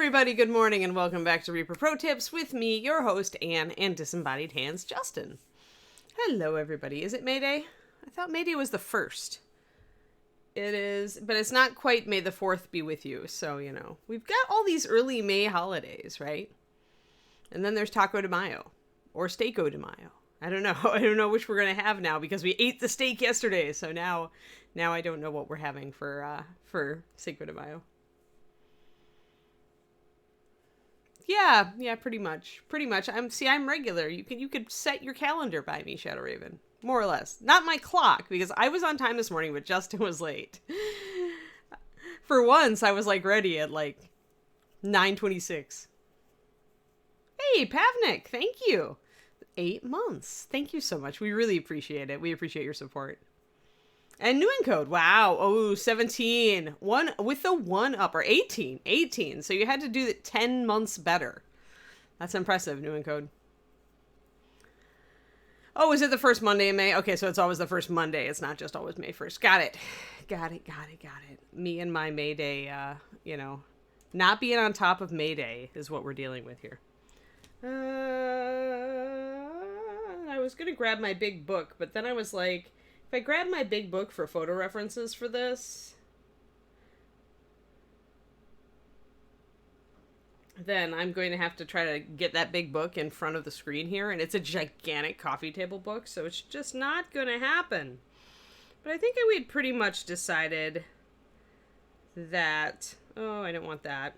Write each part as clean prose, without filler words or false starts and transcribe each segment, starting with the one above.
everybody, good morning and welcome back to Reaper Pro Tips with me, your host, Anne, and Disembodied Hands, Justin. Hello everybody. Is it May Day? I thought May Day was the 1st. It is, but it's not quite May the 4th be with you, so, you know. We've got all these early May holidays, right? And then there's Taco de Mayo, or Steako de Mayo. I don't know. I don't know which we're going to have now because we ate the steak yesterday, so now I don't know what we're having for Cinco de Mayo. Yeah, pretty much. I'm regular. You could set your calendar by me, Shadow Raven. More or less. Not my clock, because I was on time this morning, but Justin was late. For once, I was ready at 9:26. Hey, Pavnik, thank you. 8 months. Thank you so much. We really appreciate it. We appreciate your support. And new encode. Wow. Oh, 17. One with the 1 up, or 18. 18. So you had to do it 10 months better. That's impressive, new encode. Oh, is it the first Monday in May? Okay, so it's always the first Monday. It's not just always May 1st. Got it. Me and my May Day, not being on top of May Day is what we're dealing with here. I was going to grab my big book, but then I was like, if I grab my big book for photo references for this, then I'm going to have to try to get that big book in front of the screen here, and it's a gigantic coffee table book, so it's just not going to happen. But I think we had pretty much decided that, oh, I don't want that.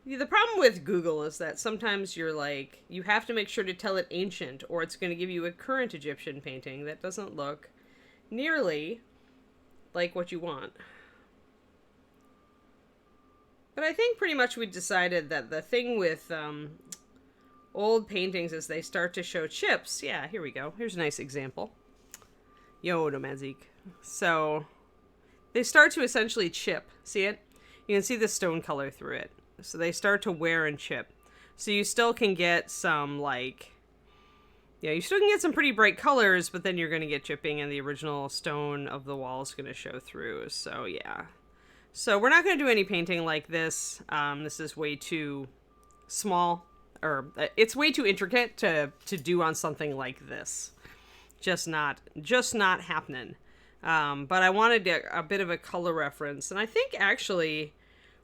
The problem with Google is that sometimes you're you have to make sure to tell it ancient, or it's going to give you a current Egyptian painting that doesn't look nearly like what you want. But I think pretty much we decided that the thing with old paintings is they start to show chips. Yeah, here we go. Here's a nice example. Yo, Nomazik. So they start to essentially chip. See it? You can see the stone color through it. So they start to wear and chip. So you still can get some, you still can get some pretty bright colors, but then you're going to get chipping and the original stone of the wall is going to show through. So, yeah. So we're not going to do any painting like this. This is way too small, or it's way too intricate to do on something like this. Just not happening. But I wanted a bit of a color reference. And I think actually,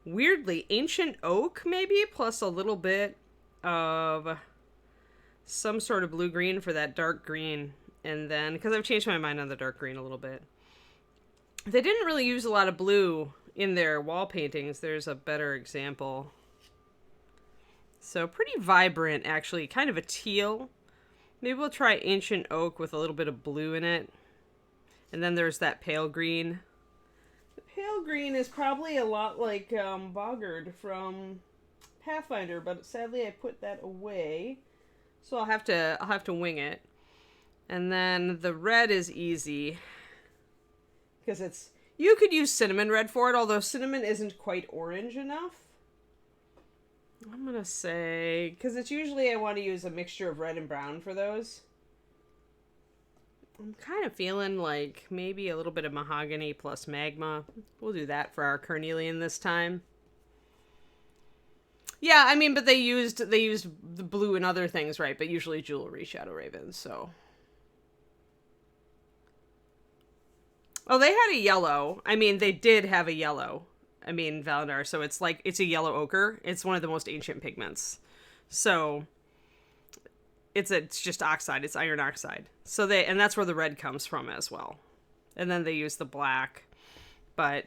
weirdly, ancient oak maybe, plus a little bit of some sort of blue-green for that dark green. And then, because I've changed my mind on the dark green a little bit. They didn't really use a lot of blue in their wall paintings. There's a better example. So pretty vibrant, actually. Kind of a teal. Maybe we'll try ancient oak with a little bit of blue in it. And then there's that pale green. Pale green is probably a lot like Boggard from Pathfinder, but sadly I put that away, so I'll have to wing it. And then the red is easy because you could use cinnamon red for it, although cinnamon isn't quite orange enough. I'm gonna say, because it's usually I want to use a mixture of red and brown for those. I'm kind of feeling like maybe a little bit of mahogany plus magma. We'll do that for our carnelian this time. Yeah, I mean, but they used the blue and other things, right? But usually jewelry, Shadow Raven, so. Oh, they had a yellow. I mean, they did have a yellow. I mean, Valendar, so it's a yellow ochre. It's one of the most ancient pigments. So it's just oxide. It's iron oxide. So and that's where the red comes from as well. And then they use the black, and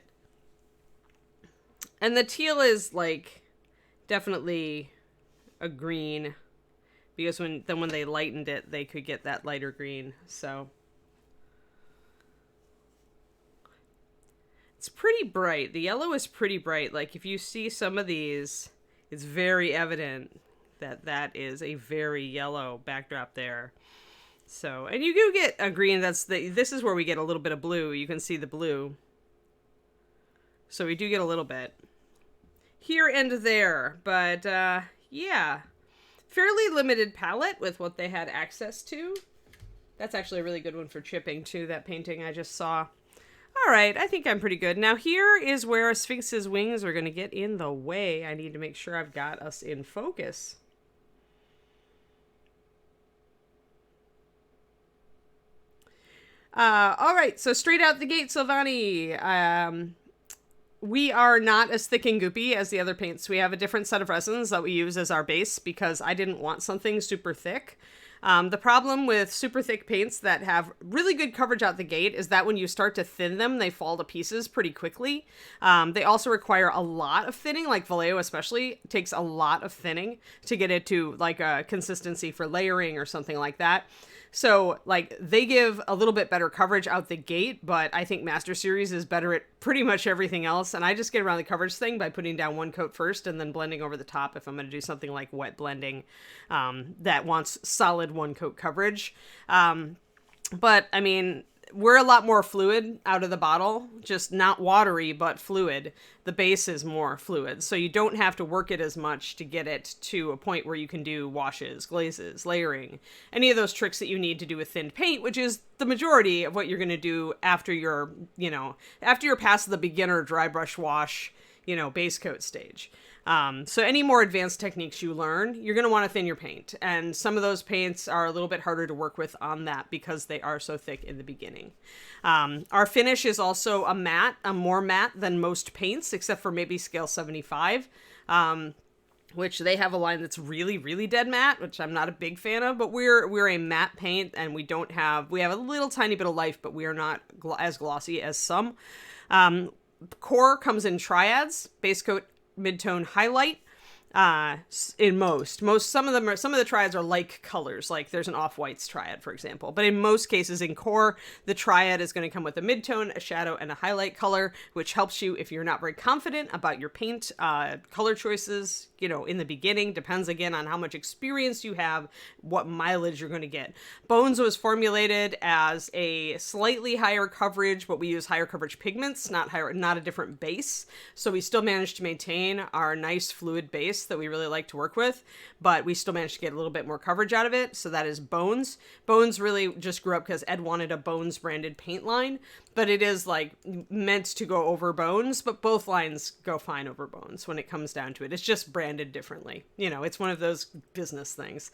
the teal is definitely a green, because when they lightened it, they could get that lighter green. So it's pretty bright. The yellow is pretty bright. If you see some of these, it's very evident that is a very yellow backdrop there. So, and you do get a green. This is where we get a little bit of blue. You can see the blue. So we do get a little bit here and there, but yeah, fairly limited palette with what they had access to. That's actually a really good one for chipping too, that painting I just saw. All right, I think I'm pretty good. Now here is where Sphinx's wings are going to get in the way. I need to make sure I've got us in focus. All right, so straight out the gate, Silvani. We are not as thick and goopy as the other paints. We have a different set of resins that we use as our base because I didn't want something super thick. The problem with super thick paints that have really good coverage out the gate is that when you start to thin them, they fall to pieces pretty quickly. They also require a lot of thinning, like Vallejo especially takes a lot of thinning to get it to like a consistency for layering or something like that. So, like, they give a little bit better coverage out the gate, but I think Master Series is better at pretty much everything else. And I just get around the coverage thing by putting down one coat first and then blending over the top if I'm going to do something like wet blending that wants solid one coat coverage. But, I mean, we're a lot more fluid out of the bottle, just not watery, but fluid. The base is more fluid, so you don't have to work it as much to get it to a point where you can do washes, glazes, layering, any of those tricks that you need to do with thinned paint, which is the majority of what you're going to do after you're, after you're past the beginner dry brush wash, base coat stage. So any more advanced techniques you learn, you're going to want to thin your paint. And some of those paints are a little bit harder to work with on that because they are so thick in the beginning. Our finish is also a more matte than most paints, except for maybe scale 75, which they have a line that's really, really dead matte, which I'm not a big fan of, but we're a matte paint and we have a little tiny bit of life, but we are not as glossy as some. Core comes in triads, base coat, mid-tone, highlight. In some of the triads are like colors, like there's an off-whites triad, for example, but in most cases in core, the triad is going to come with a mid-tone, a shadow, and a highlight color, which helps you if you're not very confident about your paint color choices, in the beginning. Depends again on how much experience you have, what mileage you're going to get. Bones was formulated as a slightly higher coverage, but we use higher coverage pigments, not a different base. So we still managed to maintain our nice fluid base that we really like to work with, but we still managed to get a little bit more coverage out of it. So that is Bones. Bones really just grew up because Ed wanted a Bones branded paint line, but it is like meant to go over Bones, but both lines go fine over Bones when it comes down to it. It's just branded differently. It's one of those business things.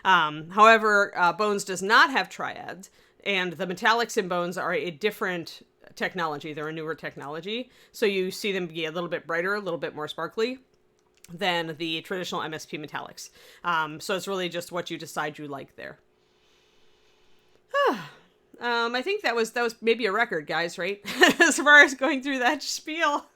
However, Bones does not have triads, and the metallics in Bones are a different technology. They're a newer technology. So you see them be a little bit brighter, a little bit more sparkly than the traditional MSP metallics. So it's really just what you decide you like there. I think that was maybe a record, guys, right? As far as going through that spiel.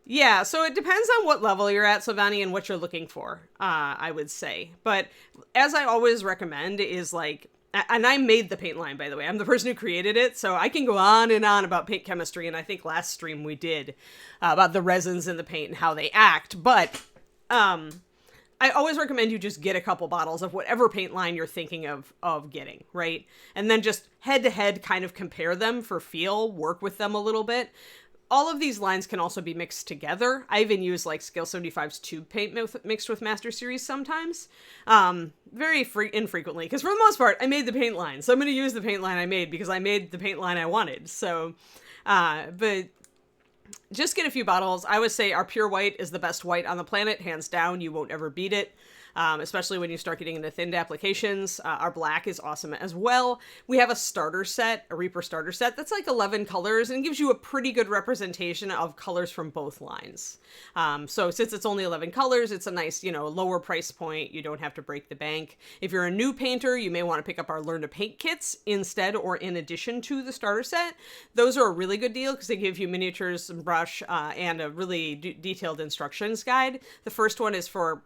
Yeah, so it depends on what level you're at, Silvani, and what you're looking for, I would say. But as I always recommend is like, and I made the paint line, by the way. I'm the person who created it, so I can go on and on about paint chemistry, and I think last stream we did about the resins in the paint and how they act. But I always recommend you just get a couple bottles of whatever paint line you're thinking of getting, right? And then just head-to-head kind of compare them for feel, work with them a little bit. All of these lines can also be mixed together. I even use like Scale 75's tube paint mixed with Master Series sometimes. Very infrequently, because for the most part, I made the paint line. So I'm going to use the paint line I made because I made the paint line I wanted. So, but just get a few bottles. I would say our pure white is the best white on the planet, hands down. You won't ever beat it. Especially when you start getting into thinned applications. Our black is awesome as well. We have a starter set, a Reaper starter set, that's like 11 colors and gives you a pretty good representation of colors from both lines. So since it's only 11 colors, it's a nice, lower price point. You don't have to break the bank. If you're a new painter, you may want to pick up our Learn to Paint kits instead or in addition to the starter set. Those are a really good deal because they give you miniatures and brush and a really detailed instructions guide. The first one is for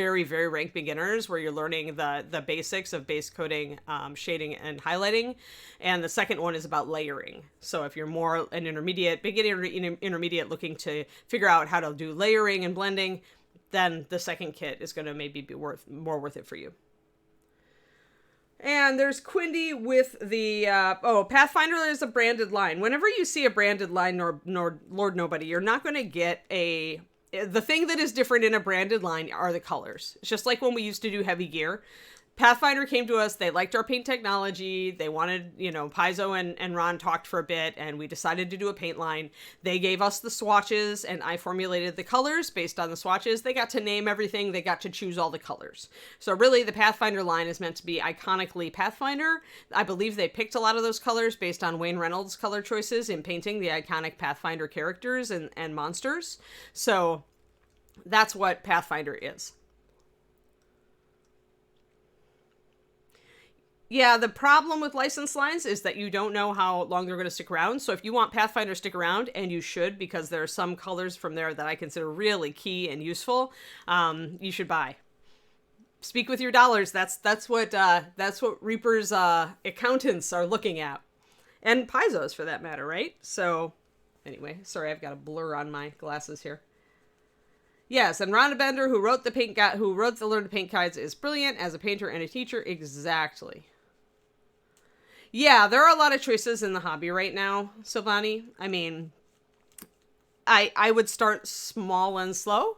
very, very ranked beginners where you're learning the basics of base coating, shading, and highlighting. And the second one is about layering. So if you're more an beginner intermediate looking to figure out how to do layering and blending, then the second kit is going to maybe be more worth it for you. And there's Quindy with the, Pathfinder is a branded line. Whenever you see a branded line, nor Lord Nobody, you're not going to get the thing that is different in a branded line are the colors. It's just like when we used to do heavy gear. Pathfinder came to us. They liked our paint technology. They wanted, you know, Paizo and Ron talked for a bit, and we decided to do a paint line. They gave us the swatches, and I formulated the colors based on the swatches. They got to name everything. They got to choose all the colors. So really, the Pathfinder line is meant to be iconically Pathfinder. I believe they picked a lot of those colors based on Wayne Reynolds' color choices in painting the iconic Pathfinder characters and monsters. So that's what Pathfinder is. Yeah, the problem with licensed lines is that you don't know how long they're going to stick around. So if you want Pathfinder to stick around, and you should, because there are some colors from there that I consider really key and useful, you should buy. Speak with your dollars. That's what Reaper's accountants are looking at, and Paizo's for that matter, right? So anyway, sorry, I've got a blur on my glasses here. Yes, and Rhonda Bender, who wrote the Learn to Paint guides, is brilliant as a painter and a teacher. Exactly. Yeah, there are a lot of choices in the hobby right now, Silvani. I mean, I would start small and slow.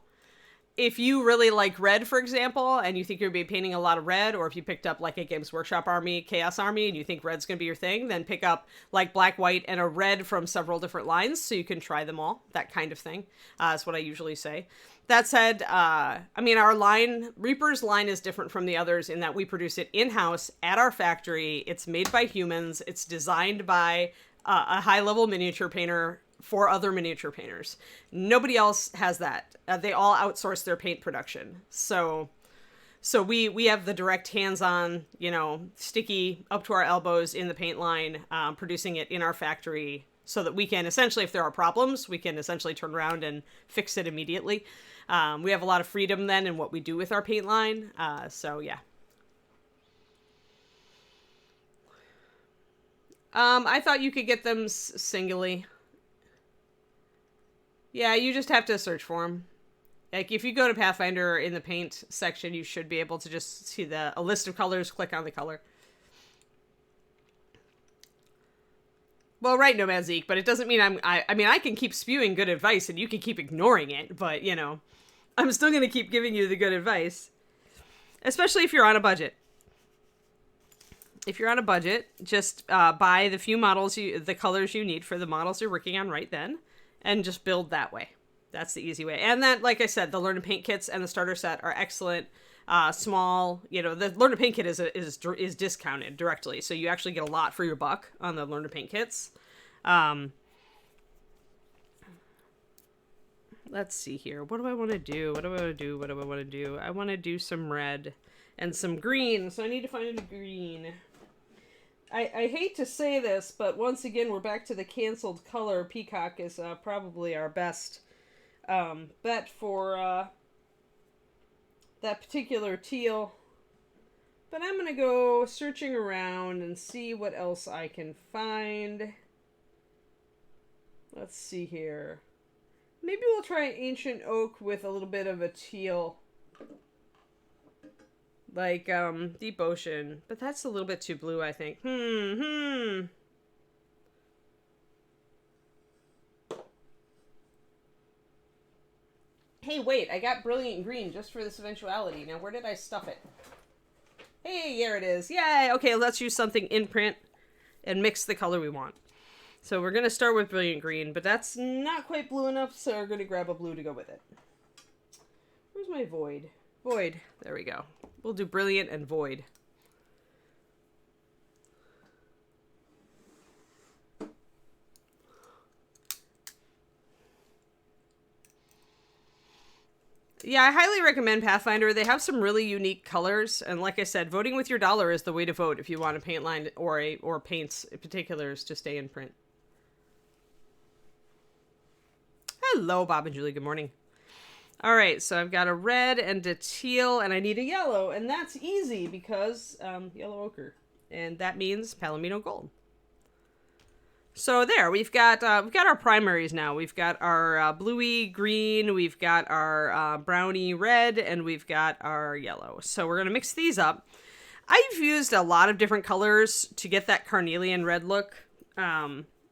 If you really like red, for example, and you think you're going to be painting a lot of red, or if you picked up like a Games Workshop Army, Chaos Army, and you think red's going to be your thing, then pick up like black, white, and a red from several different lines so you can try them all. That kind of thing. That's what I usually say. That said, I mean, our line, Reaper's line is different from the others in that we produce it in-house at our factory. It's made by humans. It's designed by a high-level miniature painter for other miniature painters. Nobody else has that. They all outsource their paint production. So we have the direct hands-on, you know, sticky up to our elbows in the paint line, producing it in our factory so that we can essentially, if there are problems, we can essentially turn around and fix it immediately. We have a lot of freedom then in what we do with our paint line. So yeah. I thought you could get them singly. Yeah, you just have to search for them. Like, if you go to Pathfinder in the paint section, you should be able to just see a list of colors, click on the color. Well, right, Nomad Zeke, but it doesn't mean I mean, I can keep spewing good advice and you can keep ignoring it, but, you know, I'm still going to keep giving you the good advice. Especially if you're on a budget. If you're on a budget, just buy the few models, the colors you need for the models you're working on right then. And just build that way. That's the easy way. And that, like I said, the Learn to Paint kits and the starter set are excellent. Small, you know, the Learn to Paint kit is discounted directly. So you actually get a lot for your buck on the Learn to Paint kits. Let's see here. What do I want to do? I want to do some red and some green. So I need to find a green. I hate to say this, but once again, we're back to the canceled color. Peacock is probably our best bet for that particular teal. But I'm going to go searching around and see what else I can find. Let's see here. Maybe we'll try Ancient Oak with a little bit of a teal. Like, Deep Ocean. But that's a little bit too blue, I think. Hey, wait, I got Brilliant Green just for this eventuality. Now, where did I stuff it? Hey, there it is. Yay! Okay, let's use something in print and mix the color we want. So we're going to start with Brilliant Green, but that's not quite blue enough, so we're going to grab a blue to go with it. Where's my Void? Void. There we go. We'll do Brilliant and Void. Yeah, I highly recommend Pathfinder. They have some really unique colors, and like I said, voting with your dollar is the way to vote if you want a paint line or paints in particulars to stay in print. Hello, Bob and Julie. Good morning. All right, so I've got a red and a teal, and I need a yellow, and that's easy because yellow ochre, and that means Palomino gold. So there, we've got our primaries now. We've got our bluey green, we've got our browny red, and we've got our yellow. So we're gonna mix these up. I've used a lot of different colors to get that carnelian red look.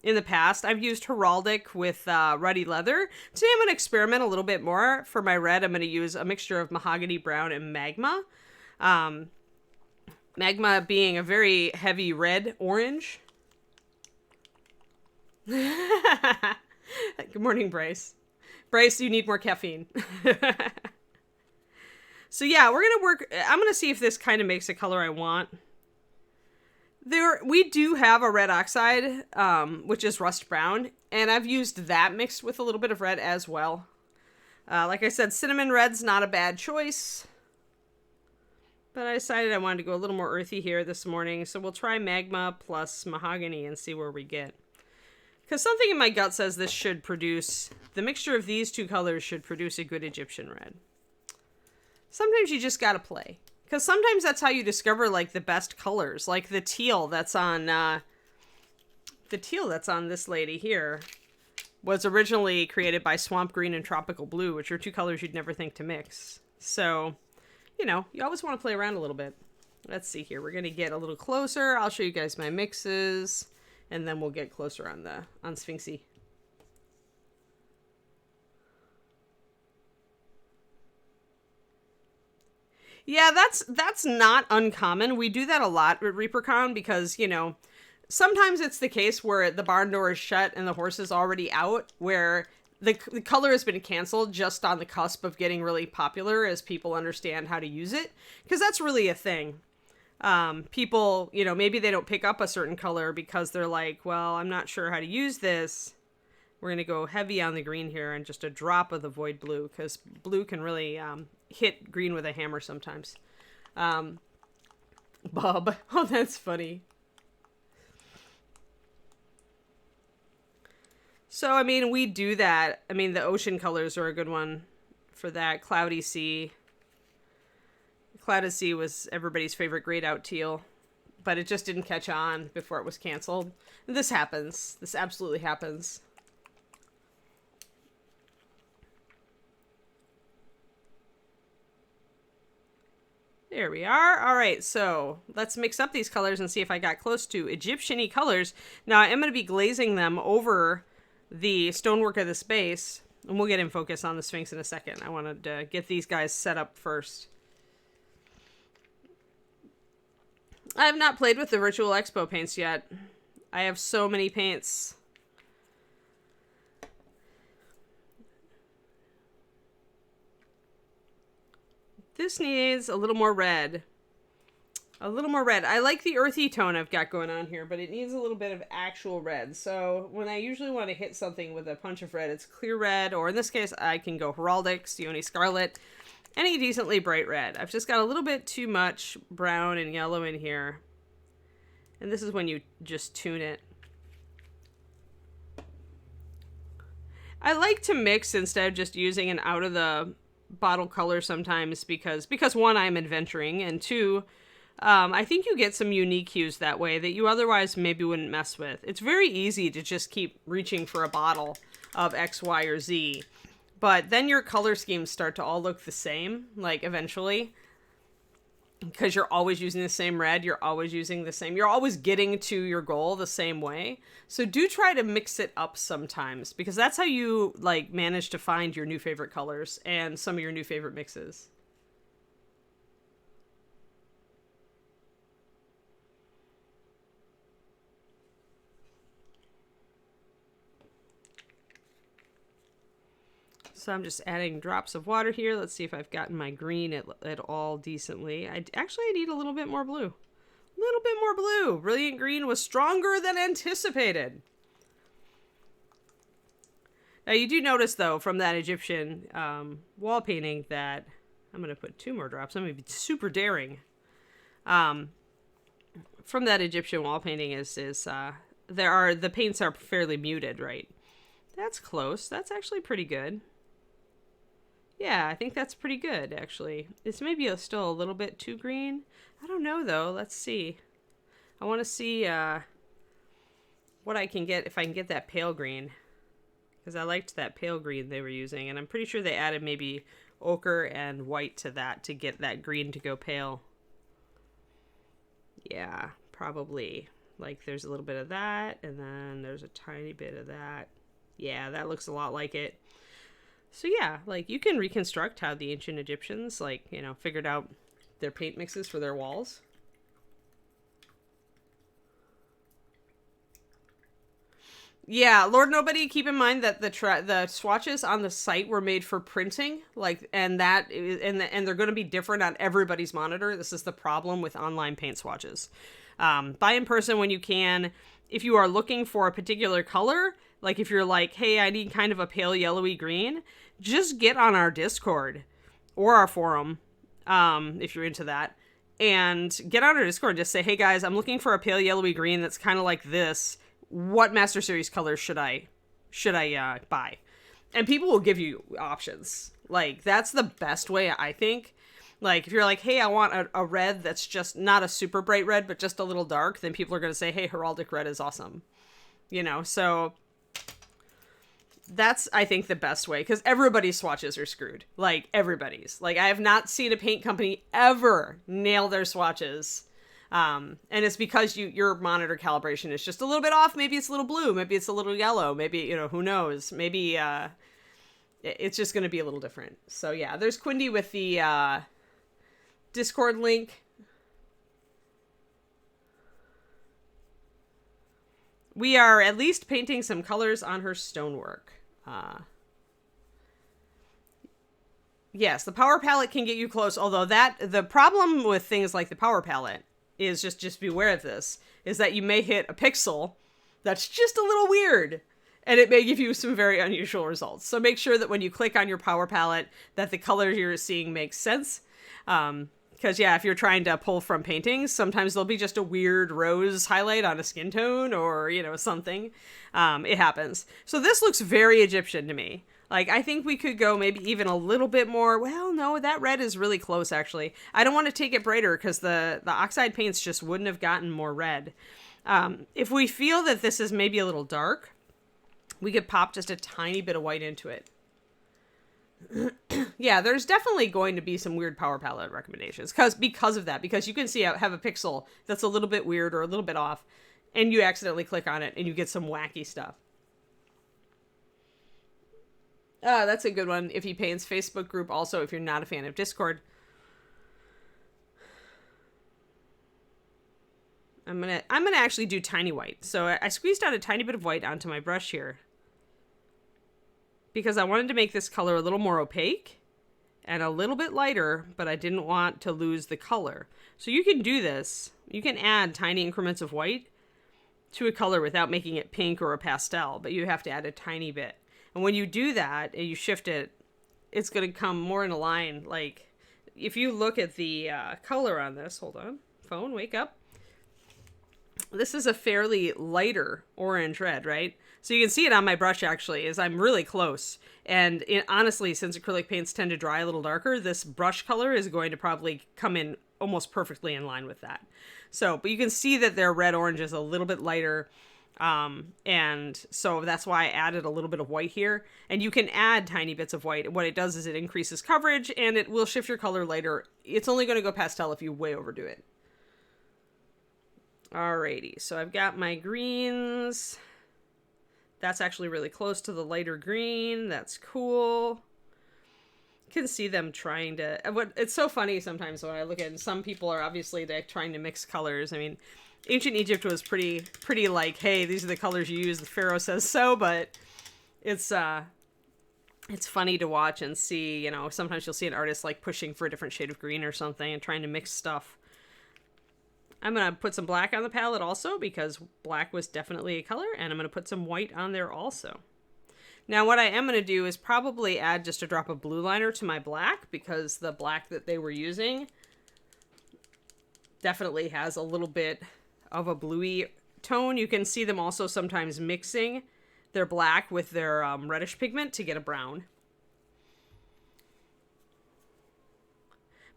In the past, I've used heraldic with ruddy leather. Today I'm going to experiment a little bit more. For my red, I'm going to use a mixture of mahogany brown and magma. Magma being a very heavy red orange. Good morning, Bryce. Bryce, you need more caffeine. So yeah, we're gonna work. I'm gonna see if this kind of makes the color I want. We do have a red oxide, which is rust brown, and I've used that mixed with a little bit of red as well. Like I said, cinnamon red's not a bad choice, but I decided I wanted to go a little more earthy here this morning, so we'll try magma plus mahogany and see where we get. Because something in my gut says this should produce, the mixture of these two colors should produce a good Egyptian red. Sometimes you just gotta play. Because sometimes that's how you discover, like, the best colors. Like the teal that's on this lady here was originally created by swamp green and tropical blue, which are two colors you'd never think to mix. So, you know, you always want to play around a little bit. Let's see here. We're going to get a little closer. I'll show you guys my mixes, and then we'll get closer on Sphinxy. Yeah, that's not uncommon. We do that a lot at ReaperCon because, you know, sometimes it's the case where the barn door is shut and the horse is already out, where the color has been canceled just on the cusp of getting really popular as people understand how to use it. Because that's really a thing. People, you know, maybe they don't pick up a certain color because they're like, well, I'm not sure how to use this. We're going to go heavy on the green here and just a drop of the void blue, because blue can really hit green with a hammer sometimes. Bob. Oh, that's funny. So, I mean, we do that. I mean, the ocean colors are a good one for that. Cloudy Sea. Clouded Sea was everybody's favorite grayed out teal, but it just didn't catch on before it was canceled. And this happens. This absolutely happens. There we are. All right, so let's mix up these colors and see if I got close to Egyptian-y colors. Now, I am going to be glazing them over the stonework of the space, and we'll get in focus on the Sphinx in a second. I wanted to get these guys set up first. I have not played with the Virtual Expo paints yet. I have so many paints. This needs a little more red. A little more red. I like the earthy tone I've got going on here, but it needs a little bit of actual red. So when I usually want to hit something with a punch of red, it's clear red, or in this case, I can go Heraldic, Sione Scarlet, any decently bright red. I've just got a little bit too much brown and yellow in here. And this is when you just tune it. I like to mix instead of just using an out of the bottle color sometimes because one, I'm adventuring, and two, I think you get some unique hues that way that you otherwise maybe wouldn't mess with. It's very easy to just keep reaching for a bottle of X, Y, or Z, but then your color schemes start to all look the same, like eventually, because you're always using the same red, you're always getting to your goal the same way. So do try to mix it up sometimes, because that's how you like manage to find your new favorite colors and some of your new favorite mixes. So I'm just adding drops of water here. Let's see if I've gotten my green at all decently. I need a little bit more blue. A little bit more blue. Brilliant Green was stronger than anticipated. Now you do notice though from that Egyptian wall painting that I'm going to put 2 more drops. I'm going to be super daring. From that Egyptian wall painting the paints are fairly muted, right? That's close. That's actually pretty good. Yeah, I think that's pretty good, actually. It's maybe still a little bit too green. I don't know, though. Let's see. I want to see what I can get, if I can get that pale green. Because I liked that pale green they were using, and I'm pretty sure they added maybe ochre and white to that to get that green to go pale. Yeah, probably. Like, there's a little bit of that, and then there's a tiny bit of that. Yeah, that looks a lot like it. So yeah, like, you can reconstruct how the ancient Egyptians, like, you know, figured out their paint mixes for their walls. Yeah, Lord Nobody, keep in mind that the swatches on the site were made for printing, and they're going to be different on everybody's monitor. This is the problem with online paint swatches. Buy in person when you can. If you are looking for a particular color, like if you're like, hey, I need kind of a pale yellowy green, just get on our Discord or our forum, if you're into that, and get on our Discord and just say, hey guys, I'm looking for a pale yellowy green that's kind of like this. What Master Series colors should I buy? And people will give you options. Like, that's the best way, I think. Like, if you're like, hey, I want a red that's just not a super bright red, but just a little dark, then people are going to say, hey, Heraldic Red is awesome. You know, so that's, I think, the best way, because everybody's swatches are screwed. Like, everybody's. Like, I have not seen a paint company ever nail their swatches. And it's because your monitor calibration is just a little bit off. Maybe it's a little blue. Maybe it's a little yellow. Maybe, you know, who knows? Maybe it's just going to be a little different. So, yeah, there's Quindy with the Discord link. We are at least painting some colors on her stonework. Yes, the power palette can get you close, although the problem with things like the power palette is just beware of this, is that you may hit a pixel that's just a little weird, and it may give you some very unusual results. So make sure that when you click on your power palette that the color you're seeing makes sense. Because, yeah, if you're trying to pull from paintings, sometimes there'll be just a weird rose highlight on a skin tone or, you know, something. It happens. So this looks very Egyptian to me. Like, I think we could go maybe even a little bit more. Well, no, that red is really close, actually. I don't want to take it brighter because the oxide paints just wouldn't have gotten more red. If we feel that this is maybe a little dark, we could pop just a tiny bit of white into it. Yeah, there's definitely going to be some weird power palette recommendations because of that. Because you can see I have a pixel that's a little bit weird or a little bit off, and you accidentally click on it and you get some wacky stuff. That's a good one. Iffy Paints Facebook group also, if you're not a fan of Discord. I'm gonna actually do tiny white. So I squeezed out a tiny bit of white onto my brush here, because I wanted to make this color a little more opaque and a little bit lighter, but I didn't want to lose the color. So you can do this. You can add tiny increments of white to a color without making it pink or a pastel, but you have to add a tiny bit. And when you do that and you shift it, it's going to come more in a line. Like, if you look at the color on this, hold on, phone, wake up. This is a fairly lighter orange red, right? So you can see it on my brush, actually, as I'm really close. And honestly, since acrylic paints tend to dry a little darker, this brush color is going to probably come in almost perfectly in line with that. So, but you can see that their red-orange is a little bit lighter. And so that's why I added a little bit of white here. And you can add tiny bits of white. What it does is it increases coverage and it will shift your color lighter. It's only going to go pastel if you way overdo it. Alrighty, so I've got my greens. That's actually really close to the lighter green. That's cool. You can see them trying to... It's so funny sometimes when I look at it. Some people are obviously trying to mix colors. I mean, ancient Egypt was pretty like, hey, these are the colors you use. The pharaoh says so, but it's funny to watch and see, you know, sometimes you'll see an artist like pushing for a different shade of green or something and trying to mix stuff. I'm going to put some black on the palette also because black was definitely a color, and I'm going to put some white on there also. Now what I am going to do is probably add just a drop of blue liner to my black, because the black that they were using definitely has a little bit of a bluey tone. You can see them also sometimes mixing their black with their reddish pigment to get a brown.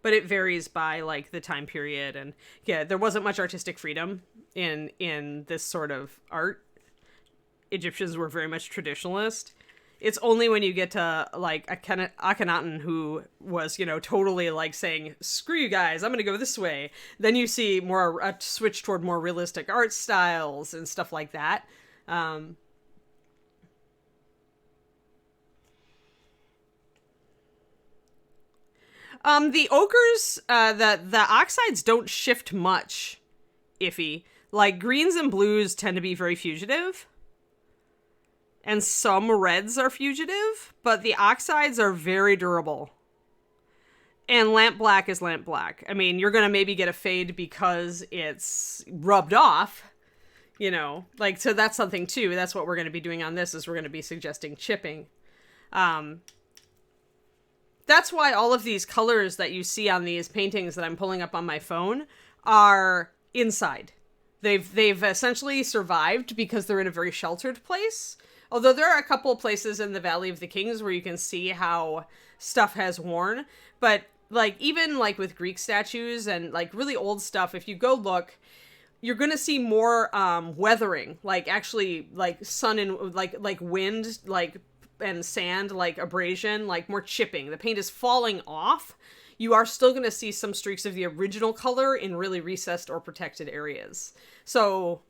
But it varies by like the time period, and yeah, there wasn't much artistic freedom in this sort of art. Egyptians were very much traditionalist. It's only when you get to like Akhenaten, who was, you know, totally like saying, screw you guys, I'm gonna go this way. Then you see more a switch toward more realistic art styles and stuff like that. The ochres, the oxides don't shift much, iffy. Like, greens and blues tend to be very fugitive. and some reds are fugitive, but the oxides are very durable. And lamp black is lamp black. I mean, you're going to maybe get a fade because it's rubbed off, you know, like, so that's something too. That's what we're going to be doing on this, is we're going to be suggesting chipping. That's why all of these colors that you see on these paintings that I'm pulling up on my phone are inside. They've essentially survived because they're in a very sheltered place. Although there are a couple places in the Valley of the Kings where you can see how stuff has worn. But like, even like with Greek statues and like really old stuff, if you go look, you're going to see more weathering, like actually like sun and like wind, like, and sand, like abrasion, like more chipping. The paint is falling off. You are still going to see some streaks of the original color in really recessed or protected areas. So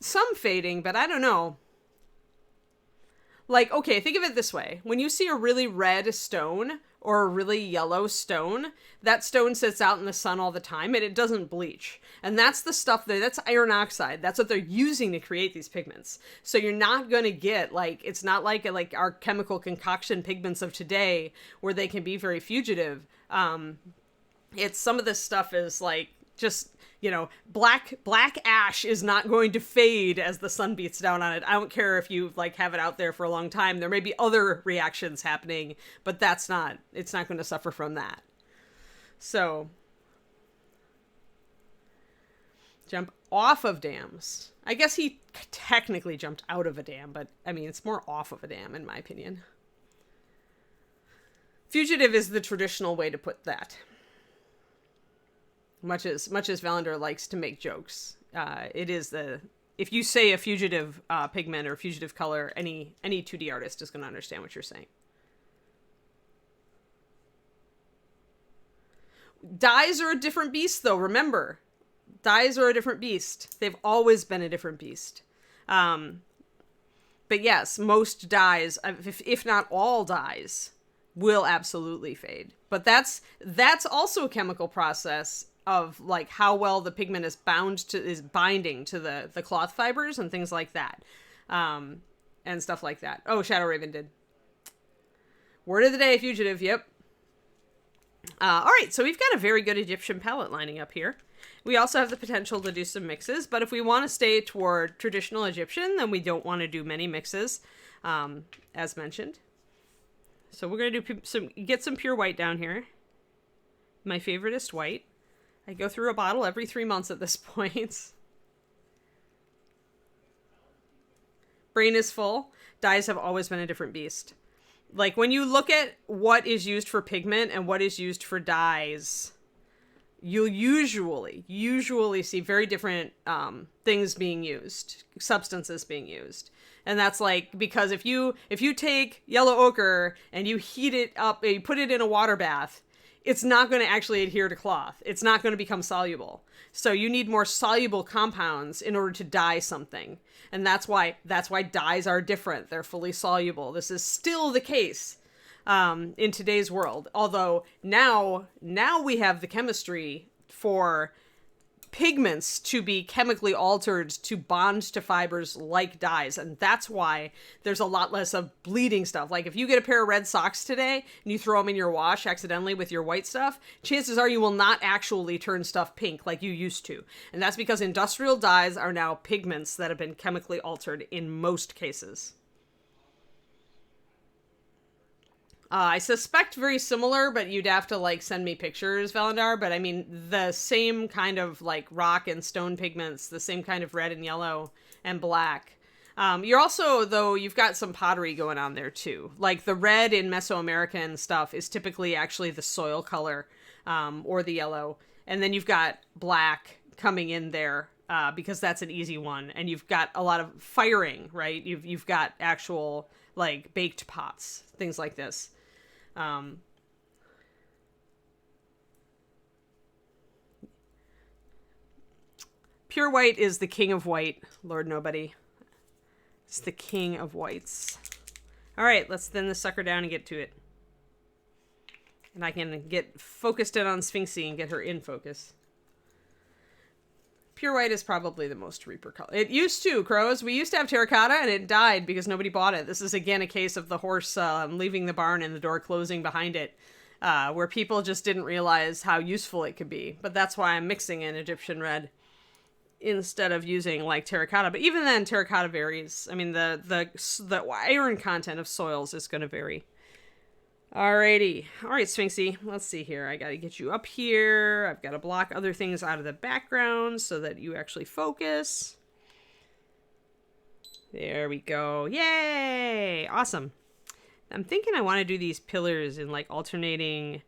some fading, but I don't know. Like, okay, think of it this way. When you see a really red stone or a really yellow stone, that stone sits out in the sun all the time and it doesn't bleach. And that's the stuff that's iron oxide. That's what they're using to create these pigments. So you're not going to get, like, it's not like our chemical concoction pigments of today where they can be very fugitive. It's, some of this stuff is like just, you know, black ash is not going to fade as the sun beats down on it. I don't care if you like have it out there for a long time. There may be other reactions happening, but it's not going to suffer from that. So jump off of dams. I guess he technically jumped out of a dam, but I mean, it's more off of a dam in my opinion. Fugitive is the traditional way to put that. Much as Valander likes to make jokes, it is if you say a fugitive pigment or a fugitive color, any 2D artist is going to understand what you're saying. Dyes are a different beast, though. Remember, dyes are a different beast. They've always been a different beast. But yes, most dyes, if not all dyes, will absolutely fade. But that's also a chemical process of like how well the pigment is binding to the cloth fibers and things like that. And stuff like that. Oh, Shadow Raven did. Word of the day, fugitive. Yep. All right, so we've got a very good Egyptian palette lining up here. We also have the potential to do some mixes, but if we want to stay toward traditional Egyptian, then we don't want to do many mixes, as mentioned. So we're going to do get some pure white down here. My favoriteest white. I go through a bottle every 3 months at this point. Brain is full. Dyes have always been a different beast. Like, when you look at what is used for pigment and what is used for dyes, you'll usually see very different things being used, substances being used. And that's like, because if you take yellow ochre and you heat it up, you put it in a water bath, it's not going to actually adhere to cloth. It's not going to become soluble. So you need more soluble compounds in order to dye something. And that's why dyes are different. They're fully soluble. This is still the case in today's world. Although now we have the chemistry for pigments to be chemically altered to bond to fibers like dyes, and that's why there's a lot less of bleeding stuff. Like, if you get a pair of red socks today and you throw them in your wash accidentally with your white stuff, chances are you will not actually turn stuff pink like you used to. And that's because industrial dyes are now pigments that have been chemically altered in most cases. I suspect very similar, but you'd have to, like, send me pictures, Valandar. But, I mean, the same kind of, like, rock and stone pigments, the same kind of red and yellow and black. You're also, though, you've got some pottery going on there, too. Like, the red in Mesoamerican stuff is typically actually the soil color, or the yellow. And then you've got black coming in there, because that's an easy one. And you've got a lot of firing, right? You've got actual, like, baked pots, things like this. Pure white is the king of white, Lord Nobody. It's the king of whites. All right, let's thin this sucker down and get to it. And I can get focused in on Sphinxy and get her in focus. Pure white is probably the most Reaper color. It used to, Crows. We used to have terracotta, and it died because nobody bought it. This is, again, a case of the horse leaving the barn and the door closing behind it, where people just didn't realize how useful it could be. But that's why I'm mixing in Egyptian red instead of using, like, terracotta. But even then, terracotta varies. I mean, the iron content of soils is going to vary. Alrighty. Alright, Sphinxy. Let's see here. I gotta get you up here. I've got to block other things out of the background so that you actually focus. There we go. Yay! Awesome. I'm thinking I want to do these pillars in like alternating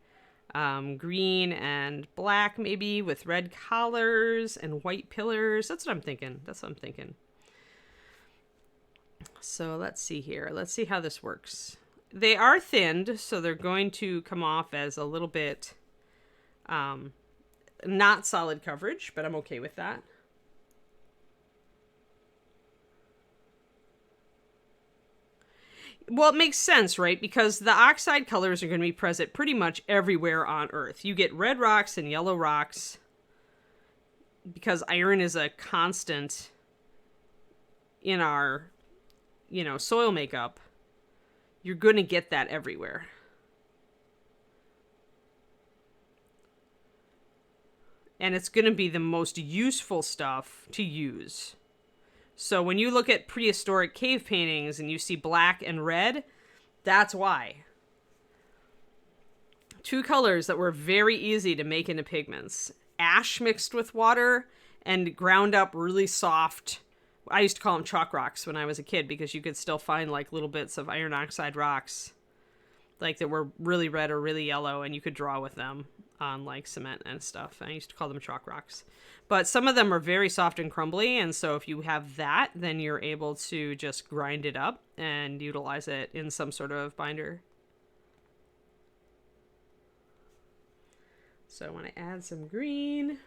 green and black maybe with red collars and white pillars. That's what I'm thinking. So let's see here. Let's see how this works. They are thinned, so they're going to come off as a little bit not solid coverage, but I'm okay with that. Well, it makes sense, right? Because the oxide colors are going to be present pretty much everywhere on Earth. You get red rocks and yellow rocks because iron is a constant in our, soil makeup. You're going to get that everywhere. And it's going to be the most useful stuff to use. So when you look at prehistoric cave paintings and you see black and red, that's why. Two colors that were very easy to make into pigments. Ash mixed with water and ground up really soft. I used to call them chalk rocks when I was a kid because you could still find like little bits of iron oxide rocks like that were really red or really yellow, and you could draw with them on like cement and stuff. I used to call them chalk rocks. But some of them are very soft and crumbly, and so if you have that, then you're able to just grind it up and utilize it in some sort of binder. So I want to add some green.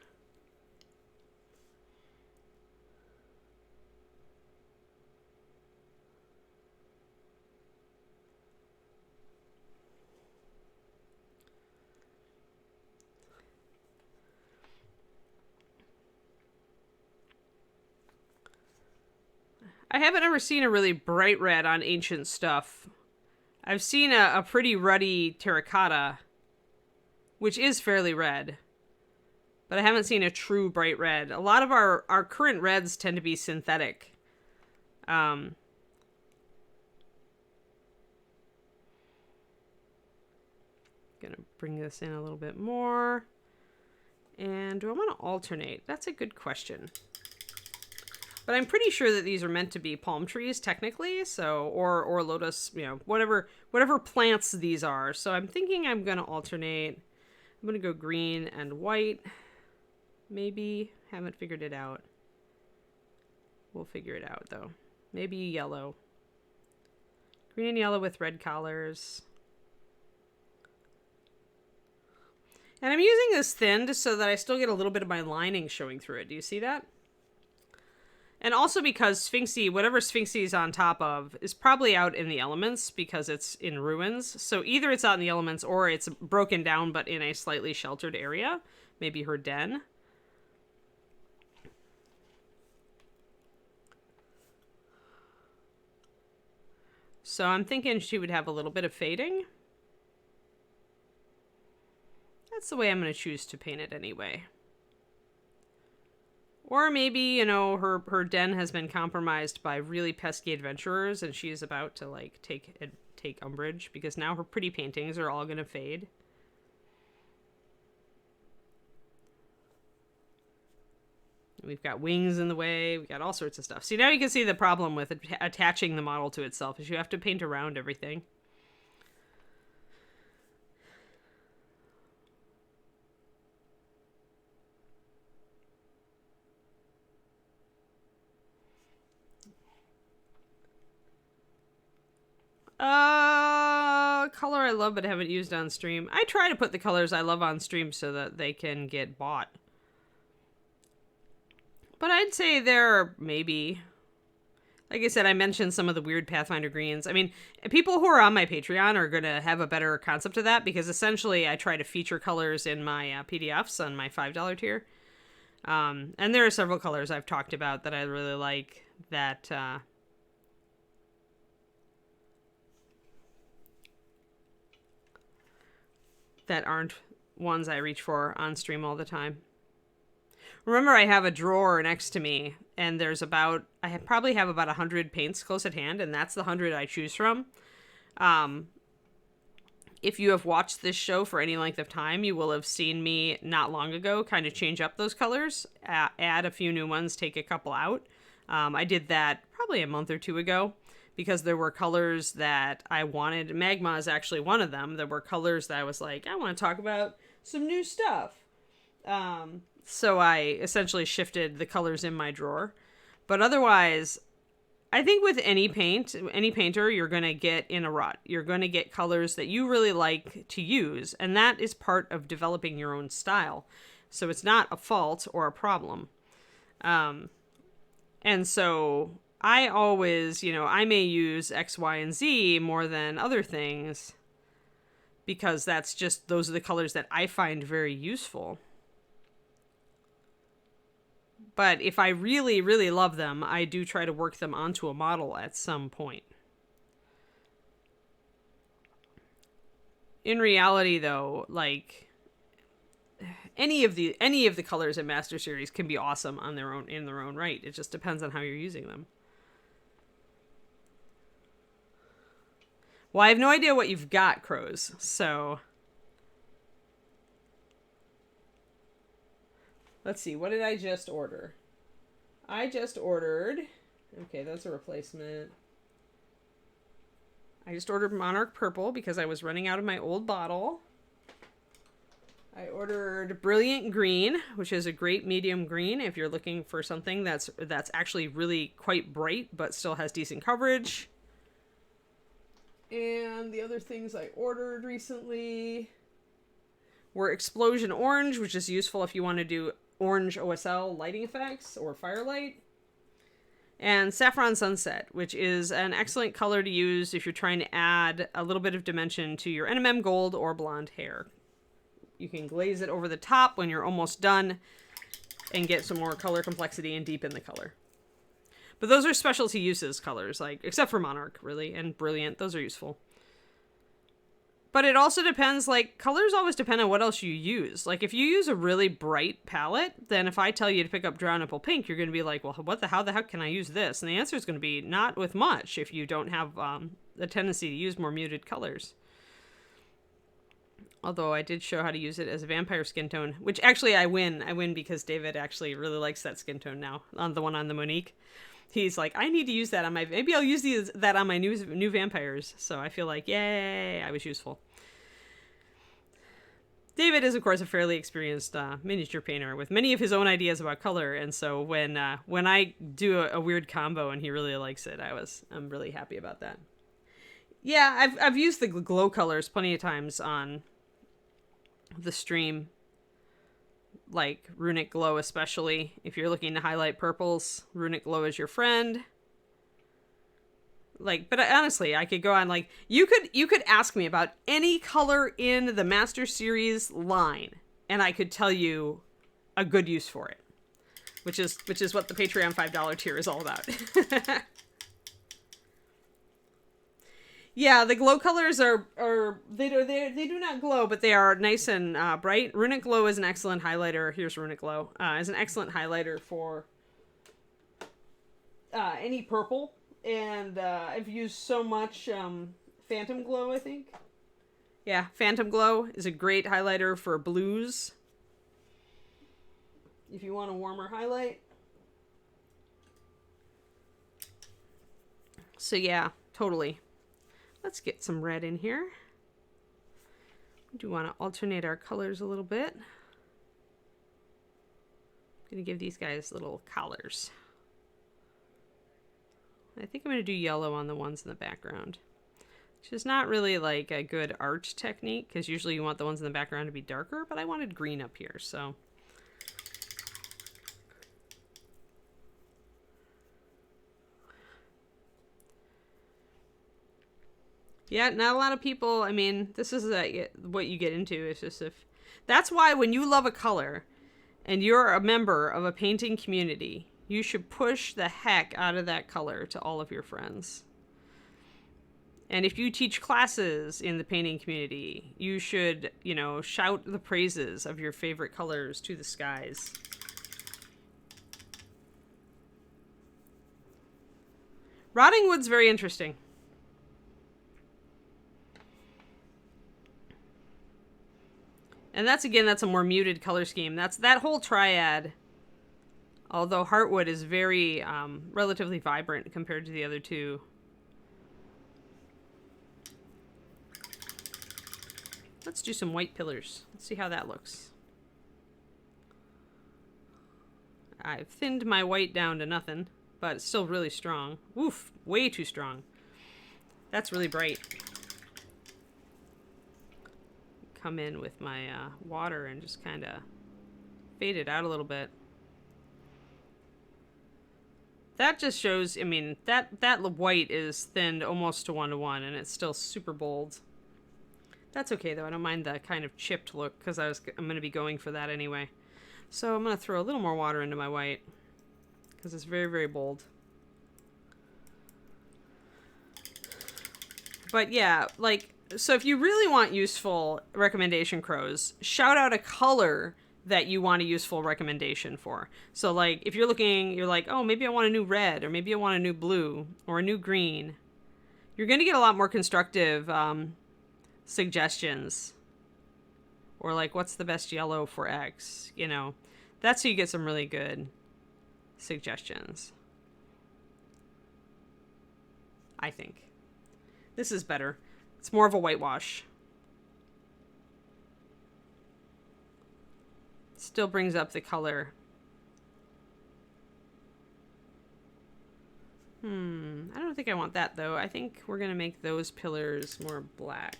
I haven't ever seen a really bright red on ancient stuff. I've seen a pretty ruddy terracotta, which is fairly red. But I haven't seen a true bright red. A lot of our current reds tend to be synthetic. Gonna bring this in a little bit more. And do I want to alternate? That's a good question. But I'm pretty sure that these are meant to be palm trees, technically, so or lotus, whatever plants these are. So I'm thinking I'm gonna alternate. I'm gonna go green and white. Maybe. Haven't figured it out. We'll figure it out though. Maybe yellow. Green and yellow with red collars. And I'm using this thinned so that I still get a little bit of my lining showing through it. Do you see that? And also because Sphinxy, whatever Sphinxy is on top of, is probably out in the elements because it's in ruins. So either it's out in the elements or it's broken down but in a slightly sheltered area. Maybe her den. So I'm thinking she would have a little bit of fading. That's the way I'm going to choose to paint it anyway. Or maybe, her den has been compromised by really pesky adventurers and she's about to, like, take umbrage because now her pretty paintings are all going to fade. We've got wings in the way. We've got all sorts of stuff. See, now you can see the problem with attaching the model to itself is you have to paint around everything. Color I love but haven't used on stream. I try to put the colors I love on stream so that they can get bought. But I'd say there maybe, like I said, I mentioned some of the weird Pathfinder greens. I mean, people who are on my Patreon are going to have a better concept of that because essentially I try to feature colors in my PDFs on my $5 tier. And there are several colors I've talked about that I really like that that aren't ones I reach for on stream all the time. Remember, I have a drawer next to me, and I probably have about 100 paints close at hand, and that's the 100 I choose from. If you have watched this show for any length of time, you will have seen me not long ago kind of change up those colors, add a few new ones, take a couple out. I did that probably a month or two ago because there were colors that I wanted. Magma is actually one of them. There were colors that I was like, I want to talk about some new stuff. So I essentially shifted the colors in my drawer. But otherwise, I think with any painter, you're going to get in a rut. You're going to get colors that you really like to use, and that is part of developing your own style. So it's not a fault or a problem. And so I always, I may use X, Y, and Z more than other things because those are the colors that I find very useful. But if I really, really love them, I do try to work them onto a model at some point. In reality, though, like any of the colors in Master Series can be awesome in their own right. It just depends on how you're using them. Well, I have no idea what you've got, Crows, so let's see, what did I just order? I just ordered... Okay, that's a replacement. I just ordered Monarch Purple because I was running out of my old bottle. I ordered Brilliant Green, which is a great medium green if you're looking for something that's actually really quite bright but still has decent coverage. And the other things I ordered recently were Explosion Orange, which is useful if you want to do orange OSL lighting effects or firelight, and Saffron Sunset, which is an excellent color to use if you're trying to add a little bit of dimension to your NMM gold or blonde hair. You can glaze it over the top when you're almost done and get some more color complexity and deepen the color. But those are specialty uses colors, except for Monarch, really, and Brilliant. Those are useful. But it also depends, colors always depend on what else you use. If you use a really bright palette, then if I tell you to pick up Drown Nipple Pink, you're going to be like, well, how the heck can I use this? And the answer is going to be not with much if you don't have the tendency to use more muted colors. Although I did show how to use it as a vampire skin tone, which actually I win. I win because David actually really likes that skin tone now, on the one on the Monique. He's like, I need to use that on maybe I'll use that on my new vampires. So I feel like, yay, I was useful. David is, of course, a fairly experienced miniature painter with many of his own ideas about color. And so when I do a weird combo and he really likes it, I'm really happy about that. Yeah, I've used the glow colors plenty of times on the stream. Like Runic Glow, especially if you're looking to highlight purples, Runic Glow is your friend. But honestly, I could go on you could ask me about any color in the Master Series line, and I could tell you a good use for it, which is what the Patreon $5 tier is all about. Yeah, the glow colors they do not glow, but they are nice and bright. Runic Glow is an excellent highlighter. Here's Runic Glow. Is an excellent highlighter for any purple. And I've used so much Phantom Glow, I think. Yeah, Phantom Glow is a great highlighter for blues. If you want a warmer highlight. So yeah, totally. Let's get some red in here. We do want to alternate our colors a little bit. I'm going to give these guys little collars. I think I'm going to do yellow on the ones in the background, which is not really a good art technique because usually you want the ones in the background to be darker, but I wanted green up here, so. Yeah, not a lot of people, this is what you get into. It's just that's why when you love a color, and you're a member of a painting community, you should push the heck out of that color to all of your friends. And if you teach classes in the painting community, you should, shout the praises of your favorite colors to the skies. Rotting wood's very interesting. And that's a more muted color scheme. That's that whole triad. Although Heartwood is very relatively vibrant compared to the other two. Let's do some white pillars. Let's see how that looks. I've thinned my white down to nothing, but it's still really strong. Oof, way too strong. That's really bright. Come in with my water and just kind of fade it out a little bit. That just shows, that white is thinned almost to 1:1, and it's still super bold. That's okay, though. I don't mind the kind of chipped look, because I'm going to be going for that anyway. So I'm going to throw a little more water into my white, because it's very, very bold. But yeah, so if you really want useful recommendation crows, shout out a color that you want a useful recommendation for. So if you're like, oh, maybe I want a new red, or maybe I want a new blue, or a new green. You're going to get a lot more constructive suggestions. Or what's the best yellow for X? That's how you get some really good suggestions. I think. This is better. It's more of a whitewash. Still brings up the color. I don't think I want that, though. I think we're going to make those pillars more black.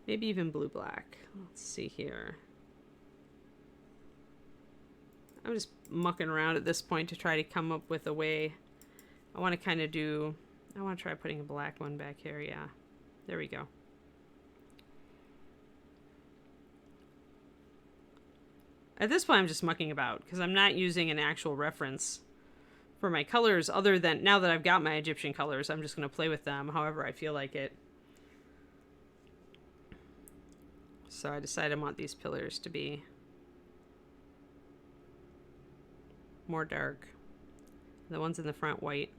Maybe even blue-black. Let's see here. I'm just mucking around at this point to try to come up with a way. I want to try putting a black one back here. Yeah. There we go. At this point, I'm just mucking about because I'm not using an actual reference for my colors other than now that I've got my Egyptian colors, I'm just going to play with them however I feel like it. So I decided I want these pillars to be more dark. The ones in the front white.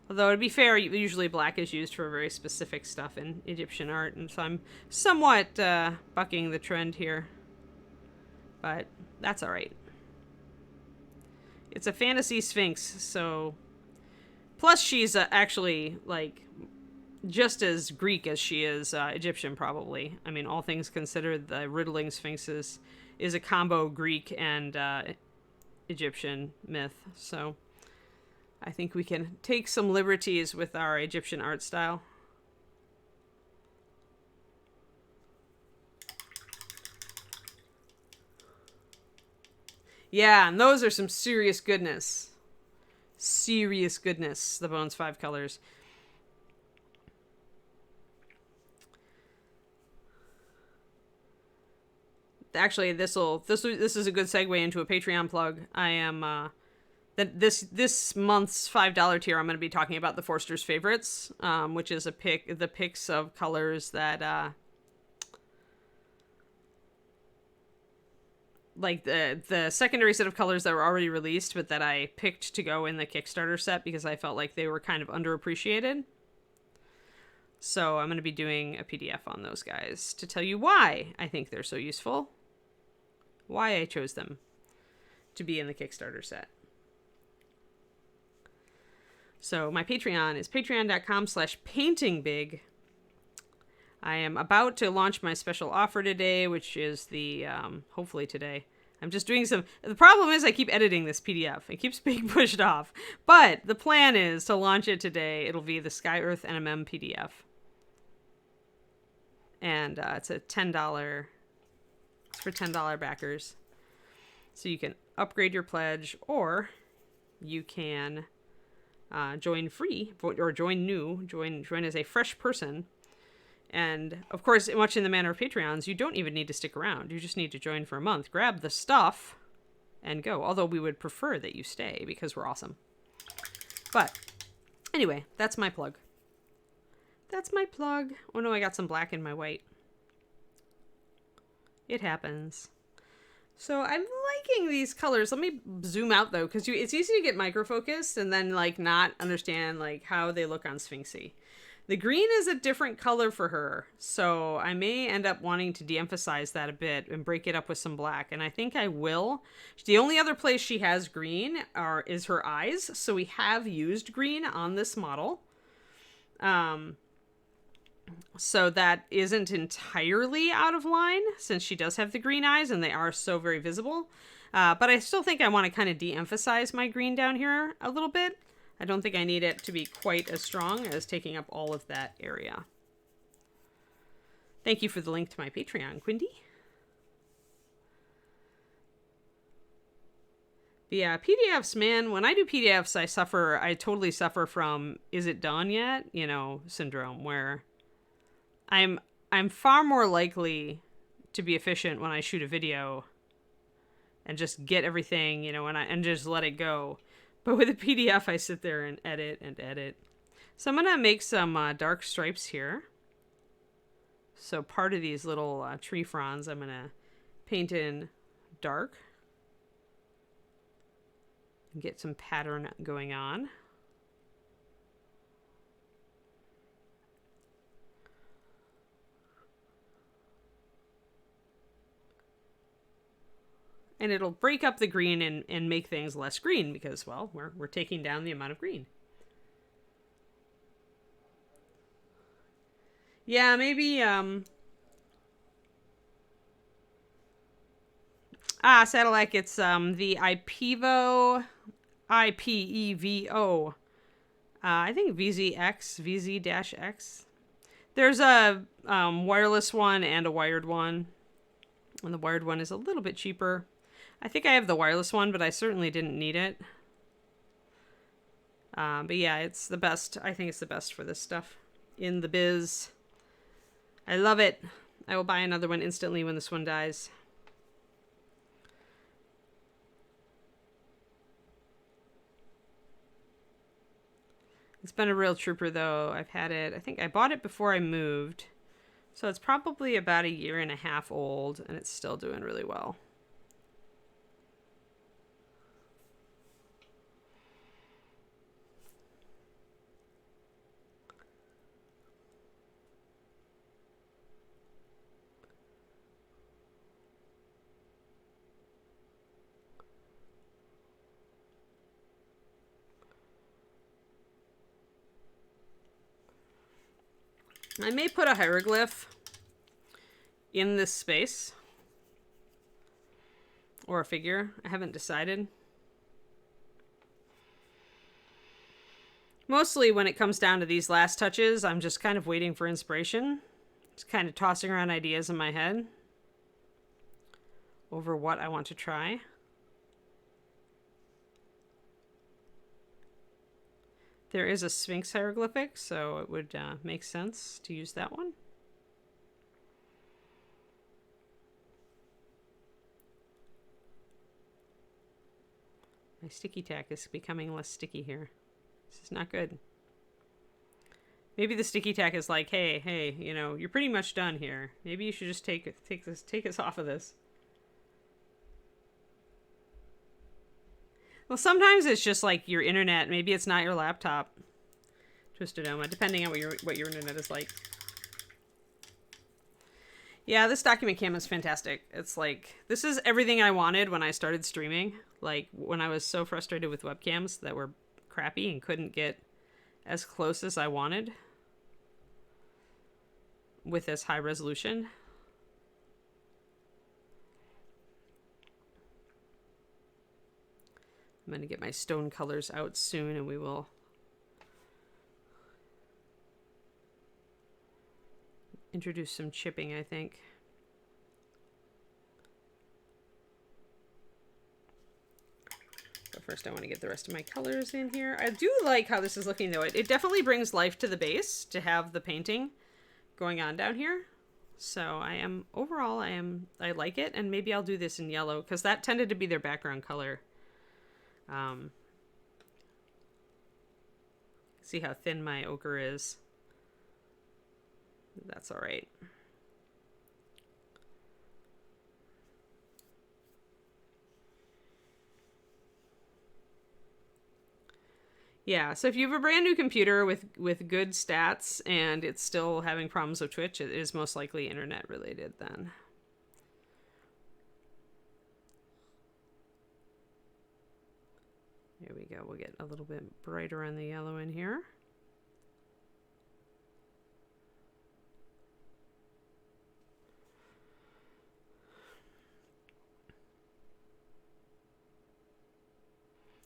Although, to be fair, usually black is used for very specific stuff in Egyptian art, and so I'm somewhat bucking the trend here. But that's alright. It's a fantasy Sphinx, so... Plus, she's actually, just as Greek as she is Egyptian, probably. I mean, all things considered, the riddling Sphinxes is a combo Greek and Egyptian myth, so... I think we can take some liberties with our Egyptian art style. Yeah, and those are some serious goodness. Serious goodness, the Bones 5 colors. Actually, this is a good segue into a Patreon plug. I am this month's $5 tier, I'm going to be talking about the Forster's Favorites, which is the picks of colors that the secondary set of colors that were already released, but that I picked to go in the Kickstarter set because I felt like they were kind of underappreciated. So I'm going to be doing a PDF on those guys to tell you why I think they're so useful, why I chose them to be in the Kickstarter set. So my Patreon is patreon.com/paintingbig. I am about to launch my special offer today, which is the, hopefully today. I'm just doing the problem is I keep editing this PDF. It keeps being pushed off. But the plan is to launch it today. It'll be the Sky Earth NMM PDF. And it's a $10, it's for $10 backers. So you can upgrade your pledge, or you can join free, or join new, join as a fresh person, And of course, much in the manner of Patreons, you don't even need to stick around. You just need to join for a month, grab the stuff, and go. Although we would prefer that you stay because we're awesome. But anyway, that's my plug. That's my plug. Oh no, I got some black in my white. It happens. So I'm liking these colors. Let me zoom out though, because it's easy to get micro focused and then like not understand like how they look on Sphinxy. The green is a different color for her, so I may end up wanting to de-emphasize that a bit and break it up with some black, and I think I will. The only other place she has green is her eyes, so we have used green on this model. So that isn't entirely out of line, since she does have the green eyes, and they are so very visible. But I still think I want to kind of de-emphasize my green down here a little bit. I don't think I need it to be quite as strong as taking up all of that area. Thank you for the link to my Patreon, Quindy. But yeah, PDFs, man, when I do PDFs, I totally suffer from, is it done yet? You know, syndrome, where I'm far more likely to be efficient when I shoot a video and just get everything, you know, and just let it go. But with a PDF, I sit there and edit and edit. So I'm going to make some dark stripes here. So part of these little tree fronds, I'm going to paint in dark. And get some pattern going on. And it'll break up the green and make things less green because, well, we're taking down the amount of green. Yeah, maybe, Satellite, it's, the IPEVO, IPEVO, I think VZ-X. There's a, wireless one and a wired one. And the wired one is a little bit cheaper. I think I have the wireless one, but I certainly didn't need it. But yeah, it's the best. I think it's the best for this stuff in the biz. I love it. I will buy another one instantly when this one dies. It's been a real trooper though. I've had it. I think I bought it before I moved. So it's probably about 1.5 years old and it's still doing really well. I may put a hieroglyph in this space. Or a figure. I haven't decided. Mostly when it comes down to these last touches, I'm just kind of waiting for inspiration. Just kind of tossing around ideas in my head. Over what I want to try. There is a Sphinx hieroglyphic, so it would make sense to use that one. My sticky tack is becoming less sticky here. This is not good. Maybe the sticky tack is like, hey, you know, you're pretty much done here. Maybe you should just take us off of this. Well, sometimes it's just like your internet. Maybe it's not your laptop. Twistedoma, depending on what your internet is like. Yeah, this document cam is fantastic. It's like, this is everything I wanted when I started streaming. Like, when I was so frustrated with webcams that were crappy and couldn't get as close as I wanted with this high resolution. I'm going to get my stone colors out soon and we will introduce some chipping, I think. But first I want to get the rest of my colors in here. I do like how this is looking though. It definitely brings life to the base to have the painting going on down here. So overall I like it, and maybe I'll do this in yellow because that tended to be their background color. See how thin my ochre is. That's all right. Yeah, so if you have a brand new computer with good stats and it's still having problems with Twitch, it is most likely internet related then. There we go. We'll get a little bit brighter on the yellow in here.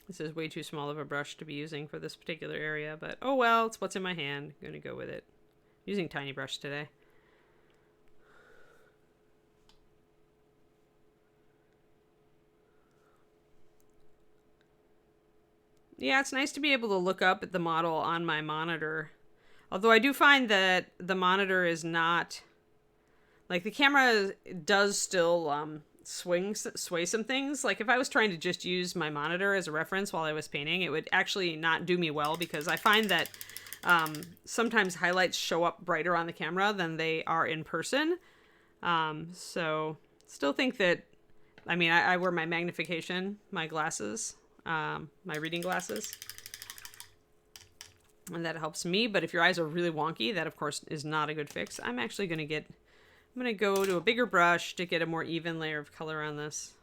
This is way too small of a brush to be using for this particular area, but oh well, it's what's in my hand. I'm going to go with it. I'm using tiny brush today. Yeah, it's nice to be able to look up at the model on my monitor. Although I do find that the monitor is not... Like, the camera does still sway some things. Like, if I was trying to just use my monitor as a reference while I was painting, it would actually not do me well, because I find that sometimes highlights show up brighter on the camera than they are in person. So, still think that... I mean, I wear my magnification, my glasses... my reading glasses, and that helps me. But if your eyes are really wonky, that of course is not a good fix. I'm actually going to go to a bigger brush to get a more even layer of color on this.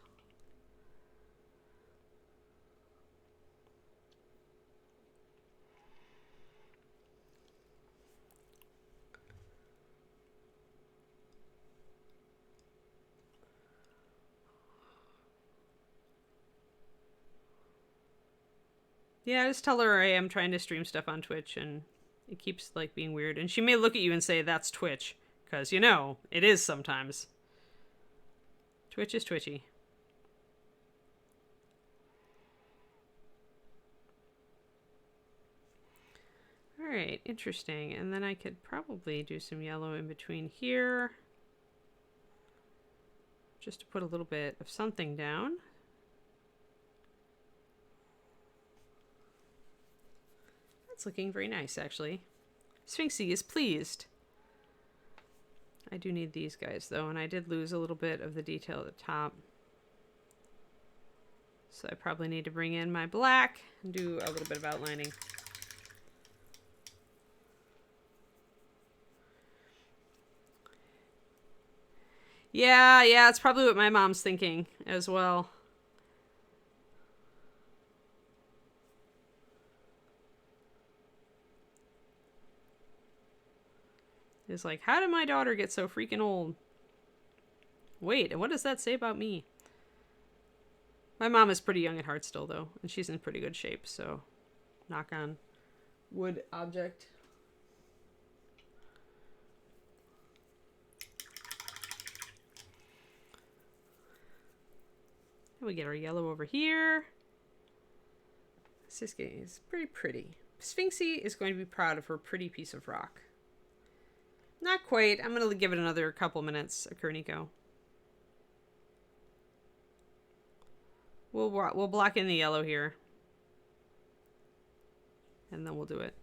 Yeah, just tell her I am trying to stream stuff on Twitch, and it keeps, like, being weird. And she may look at you and say, that's Twitch. Because, you know, it is sometimes. Twitch is twitchy. Alright, interesting. And then I could probably do some yellow in between here. Just to put a little bit of something down. That's looking very nice, actually. Sphinxy is pleased. I do need these guys, though, and I did lose a little bit of the detail at the top. So I probably need to bring in my black and do a little bit of outlining. Yeah, it's probably what my mom's thinking as well. It's like, how did my daughter get so freaking old? Wait, and what does that say about me? My mom is pretty young at heart still, though, and she's in pretty good shape, so knock on wood object. And we get our yellow over here. This is pretty pretty. Sphinxy is going to be proud of her pretty piece of rock. Not quite. I'm going to give it another couple minutes, Akerniko. We'll block in the yellow here. And then we'll do it.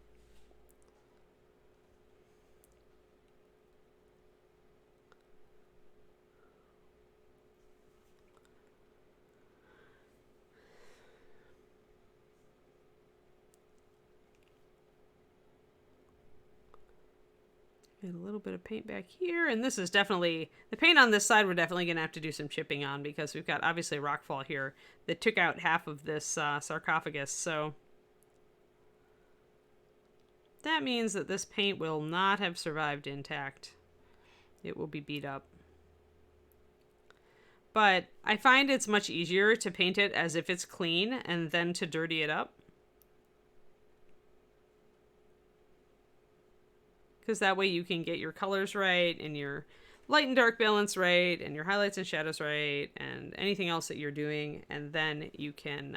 Get a little bit of paint back here, and this is definitely, the paint on this side we're definitely going to have to do some chipping on, because we've got obviously a rockfall here that took out half of this sarcophagus, so that means that this paint will not have survived intact. It will be beat up. But I find it's much easier to paint it as if it's clean and then to dirty it up. Because that way you can get your colors right, and your light and dark balance right, and your highlights and shadows right, and anything else that you're doing, and then you can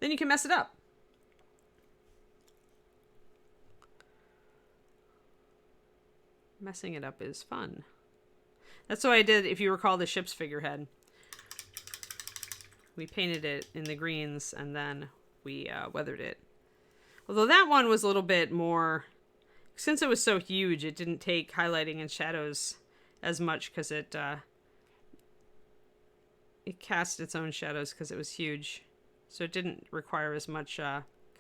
mess it up. Messing it up is fun. That's what I did, if you recall, the ship's figurehead. We painted it in the greens and then we weathered it. Although that one was a little bit more, since it was so huge, it didn't take highlighting and shadows as much because it cast its own shadows because it was huge. So it didn't require as much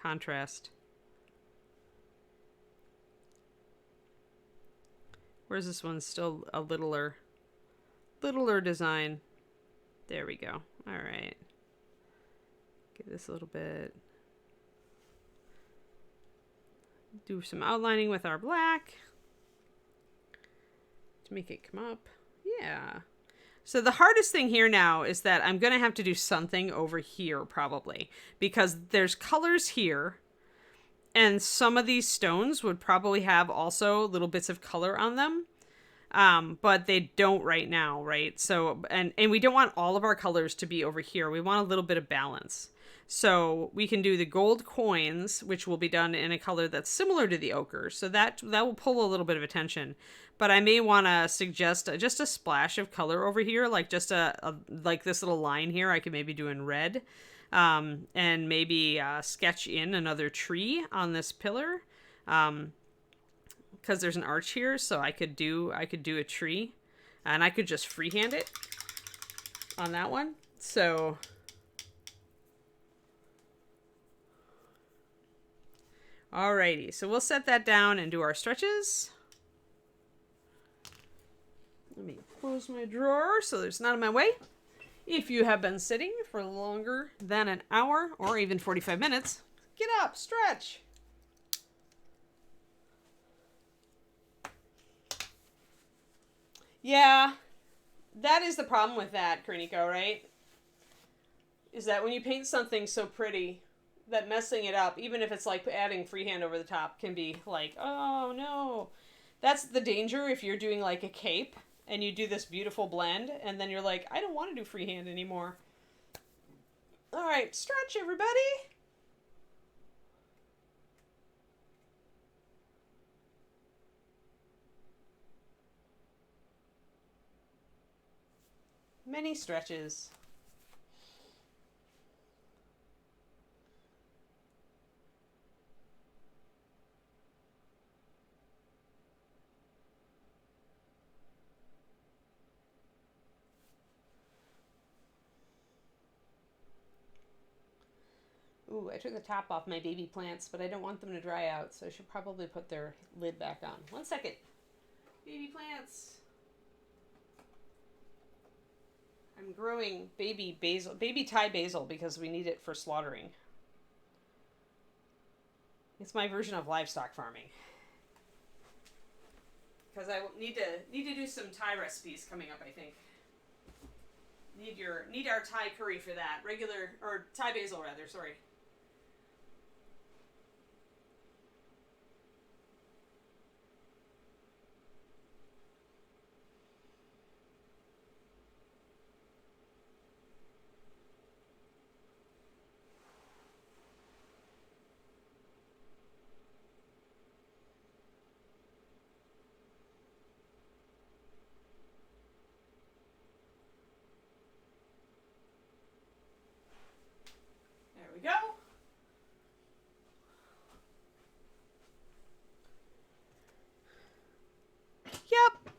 contrast. Whereas this one's still a littler design. There we go. All right. Give this a little bit. Do some outlining with our black to make it come up. Yeah. So the hardest thing here now is that I'm going to have to do something over here probably, because there's colors here and some of these stones would probably have also little bits of color on them. But they don't right now, right? So, and we don't want all of our colors to be over here. We want a little bit of balance. So we can do the gold coins, which will be done in a color that's similar to the ochre. So that will pull a little bit of attention. But I may want to suggest just a splash of color over here, like just like this little line here. I could maybe do in red, and maybe sketch in another tree on this pillar, because there's an arch here. So I could do a tree, and I could just freehand it on that one. So. Alrighty, so we'll set that down and do our stretches. Let me close my drawer so there's not in my way. If you have been sitting for longer than an hour or even 45 minutes, get up, stretch. Yeah, that is the problem with that, Kerniko, right? Is that when you paint something so pretty, that messing it up, even if it's like adding freehand over the top, can be like, oh no. That's the danger if you're doing like a cape and you do this beautiful blend and then you're like, I don't want to do freehand anymore. All right, stretch everybody. Many stretches. Ooh, I took the top off my baby plants, but I don't want them to dry out, so I should probably put their lid back on. 1 second. Baby plants. I'm growing baby basil, baby Thai basil, because we need it for slaughtering. It's my version of livestock farming. Because I need to do some Thai recipes coming up, I think. Need our Thai curry for that. Regular, or Thai basil rather, sorry. Go. Yep.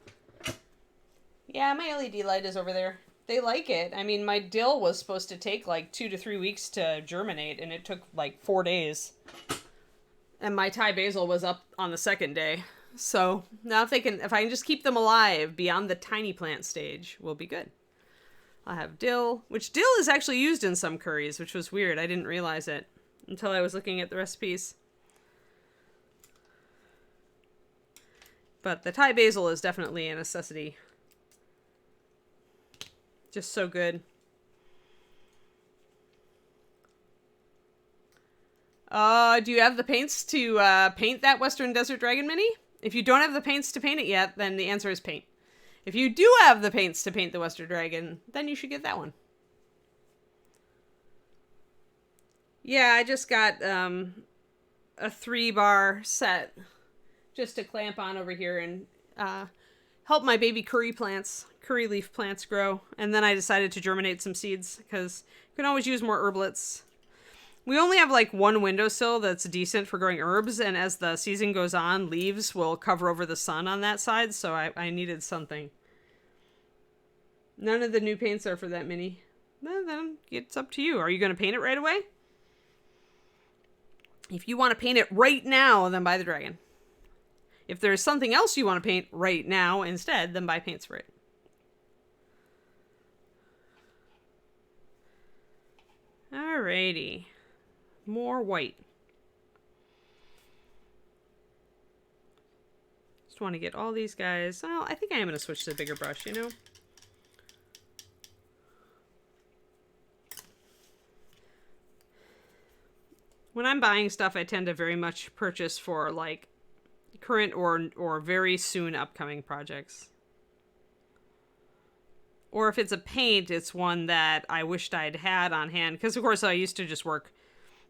Yeah, my LED light is over there. They like it. I mean, my dill was supposed to take like 2 to 3 weeks to germinate, and it took like 4 days. And my Thai basil was up on the second day. So now if I can just keep them alive beyond the tiny plant stage, we'll be good. I'll have dill, which dill is actually used in some curries, which was weird. I didn't realize it until I was looking at the recipes. But the Thai basil is definitely a necessity. Just so good. Do you have the paints to paint that Western Desert Dragon Mini? If you don't have the paints to paint it yet, then the answer is paint. If you do have the paints to paint the Western Dragon, then you should get that one. Yeah, I just got a 3-bar set just to clamp on over here, and help my baby curry leaf plants grow. And then I decided to germinate some seeds because you can always use more herblets. We only have like one windowsill that's decent for growing herbs, and as the season goes on, leaves will cover over the sun on that side, so I needed something. None of the new paints are for that mini. Then it's up to you. Are you going to paint it right away? If you want to paint it right now, then buy the dragon. If there's something else you want to paint right now instead, then buy paint spray. Alrighty. More white. Just want to get all these guys. Well, I think I am going to switch to the bigger brush, you know? When I'm buying stuff, I tend to very much purchase for like current or very soon upcoming projects. Or if it's a paint, it's one that I wished I'd had on hand. Because, of course, I used to just work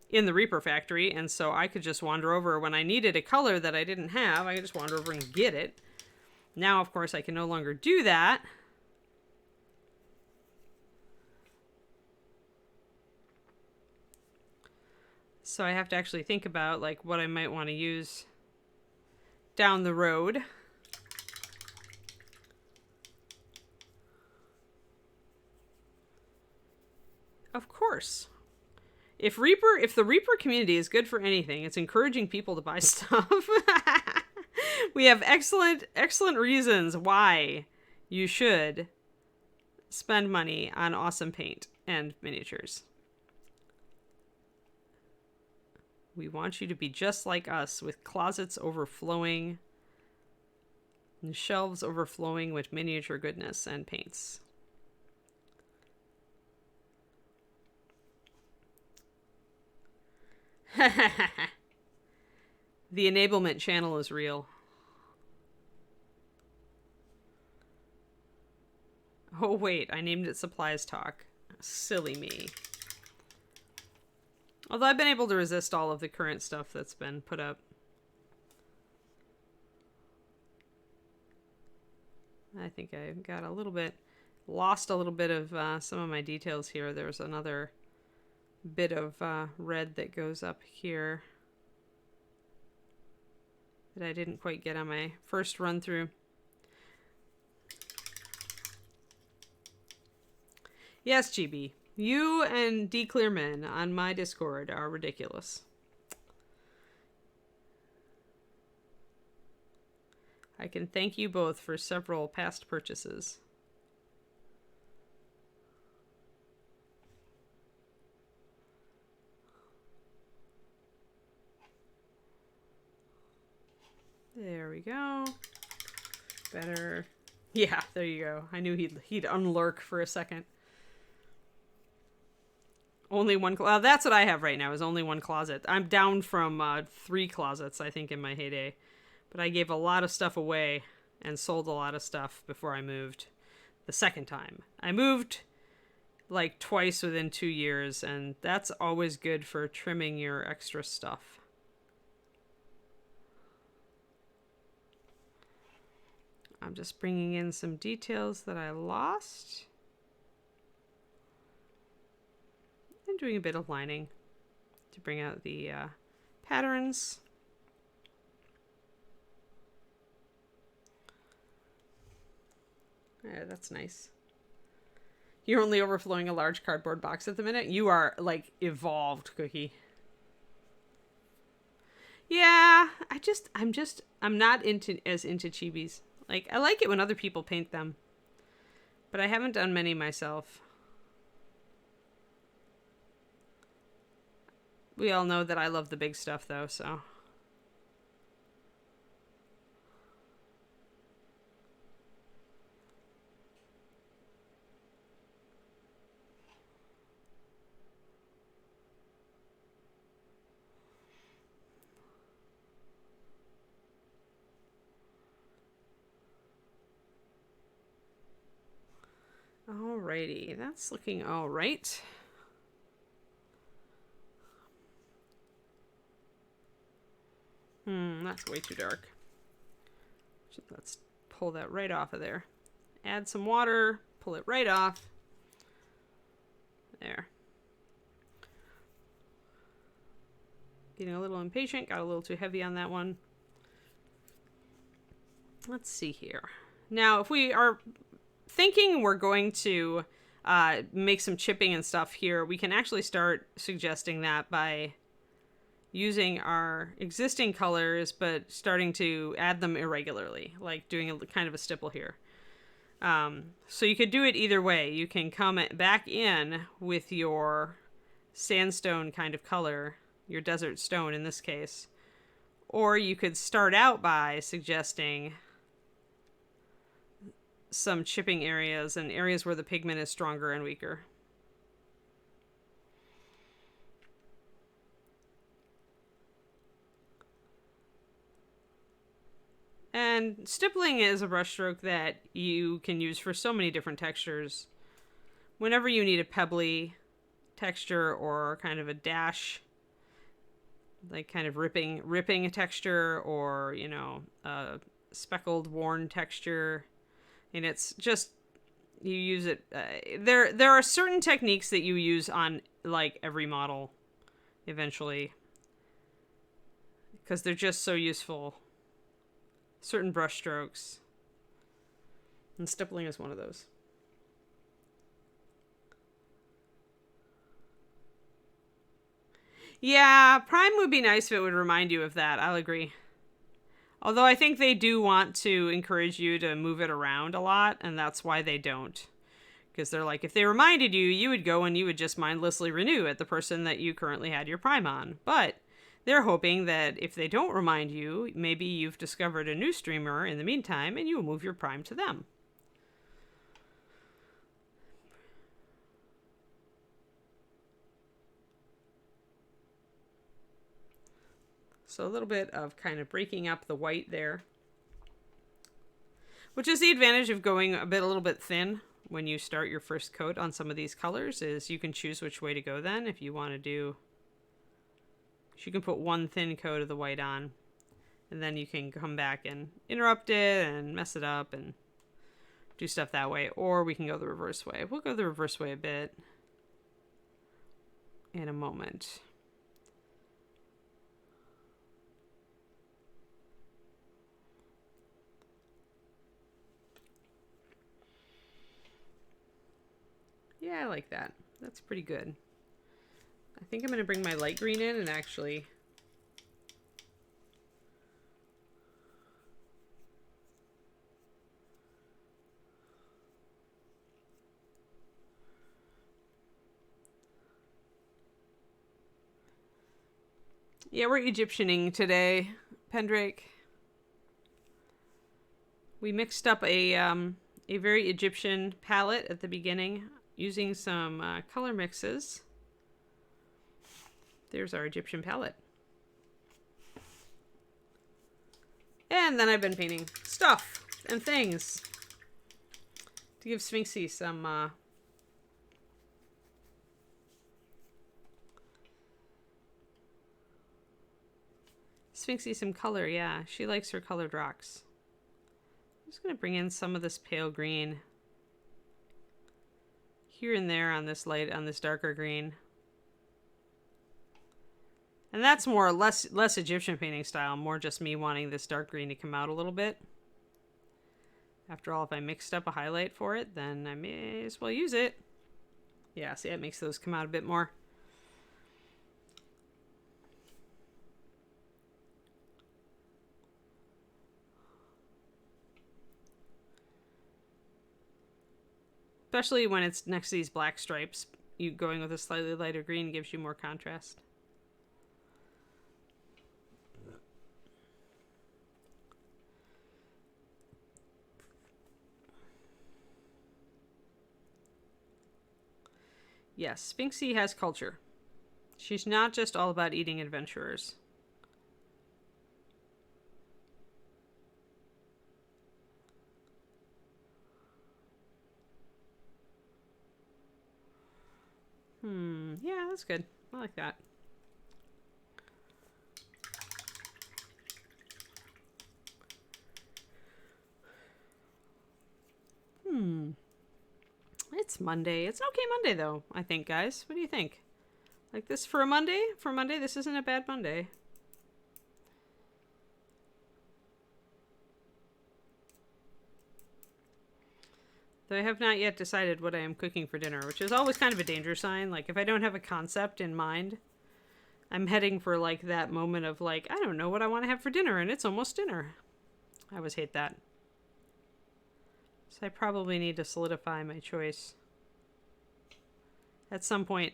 in the Reaper factory, and so I could just wander over when I needed a color that I didn't have. I could just wander over and get it. Now, of course, I can no longer do that. So I have to actually think about like what I might want to use down the road. Of course. If the Reaper community is good for anything, it's encouraging people to buy stuff. We have excellent reasons why you should spend money on awesome paint and miniatures. We want you to be just like us, with closets overflowing and shelves overflowing with miniature goodness and paints. The enablement channel is real. Oh wait, I named it Supplies Talk. Silly me. Although I've been able to resist all of the current stuff that's been put up. I think I got lost a little bit of some of my details here. There's another bit of red that goes up here that I didn't quite get on my first run through. Yes, GB. You and D. Clearman on my Discord are ridiculous. I can thank you both for several past purchases. There we go. Better. Yeah, there you go. I knew he'd unlurk for a second. Only one. Well, that's what I have right now. Is only one closet. I'm down from 3 closets, I think, in my heyday. But I gave a lot of stuff away and sold a lot of stuff before I moved. The second time I moved, like twice within 2 years, and that's always good for trimming your extra stuff. I'm just bringing in some details that I lost. And doing a bit of lining to bring out the patterns. Yeah, that's nice. You're only overflowing a large cardboard box at the minute. You are, like, evolved, Cookie. Yeah, I'm not as into chibis. Like, I like it when other people paint them. But I haven't done many myself. We all know that I love the big stuff, though, so. Alrighty, that's looking all right. That's way too dark. Let's pull that right off of there. Add some water, pull it right off. There. Getting a little impatient, got a little too heavy on that one. Let's see here. Now, if we are thinking we're going to make some chipping and stuff here, we can actually start suggesting that by using our existing colors, but starting to add them irregularly, like doing a kind of a stipple here. So you could do it either way. You can come back in with your sandstone kind of color, your desert stone in this case, or you could start out by suggesting some chipping areas and areas where the pigment is stronger and weaker. And stippling is a brushstroke that you can use for so many different textures. Whenever you need a pebbly texture or kind of a dash, like kind of ripping texture, or, you know, a speckled, worn texture, and it's just, you use it. There are certain techniques that you use on like every model eventually, because they're just so useful. Certain brush strokes, and stippling is one of those. Yeah, prime would be nice if it would remind you of that. I'll agree. Although I think they do want to encourage you to move it around a lot, and that's why they don't. Because they're like, if they reminded you, you would go and you would just mindlessly renew at the person that you currently had your prime on. But they're hoping that if they don't remind you, maybe you've discovered a new streamer in the meantime, and you will move your prime to them. So a little bit of kind of breaking up the white there, which is the advantage of going a little bit thin when you start your first coat on some of these colors, is you can choose which way to go then. If you want to do, you can put one thin coat of the white on, and then you can come back and interrupt it and mess it up and do stuff that way. Or we can go the reverse way. We'll go the reverse way a bit in a moment. Yeah, I like that. That's pretty good. I think I'm going to bring my light green in and actually yeah, we're Egyptianing today, Pendrake. We mixed up a very Egyptian palette at the beginning using some color mixes. There's our Egyptian palette. And then I've been painting stuff and things to give Sphinxy some color. Yeah, she likes her colored rocks. I'm just going to bring in some of this pale green here and there on this darker green. And that's less Egyptian painting style, more just me wanting this dark green to come out a little bit. After all, if I mixed up a highlight for it, then I may as well use it. Yeah, see, it makes those come out a bit more. Especially when it's next to these black stripes, you going with a slightly lighter green gives you more contrast. Yes, Sphinxy has culture. She's not just all about eating adventurers. Yeah, that's good. I like that. It's Monday. It's an okay Monday, though, I think, guys. What do you think? Like this for a Monday? For Monday, this isn't a bad Monday. Though I have not yet decided what I am cooking for dinner, which is always kind of a danger sign. Like, if I don't have a concept in mind, I'm heading for, like, that moment of, like, I don't know what I want to have for dinner, and it's almost dinner. I always hate that. So I probably need to solidify my choice. At some point,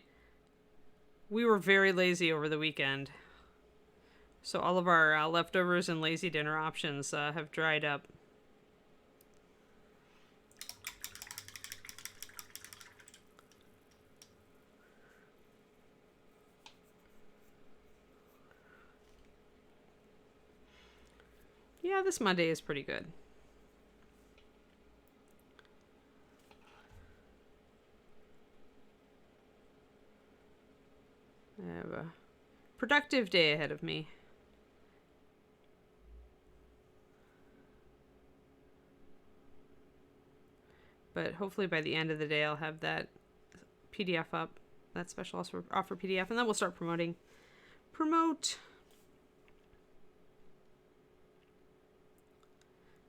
we were very lazy over the weekend. So all of our leftovers and lazy dinner options have dried up. Yeah, this Monday is pretty good. I have a productive day ahead of me. But hopefully by the end of the day I'll have that PDF up, that special offer PDF, and then we'll start promoting.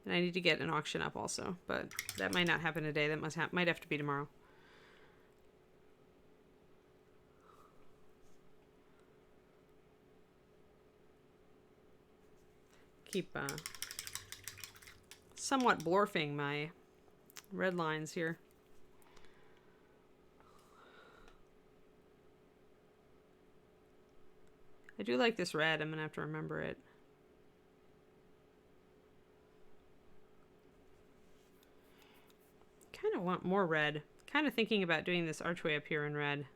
And I need to get an auction up also, but that might not happen today. That might have to be tomorrow. Keep somewhat blorfing my red lines here. I do like this red. I'm gonna have to remember it. Kind of want more red. Kind of thinking about doing this archway up here in red.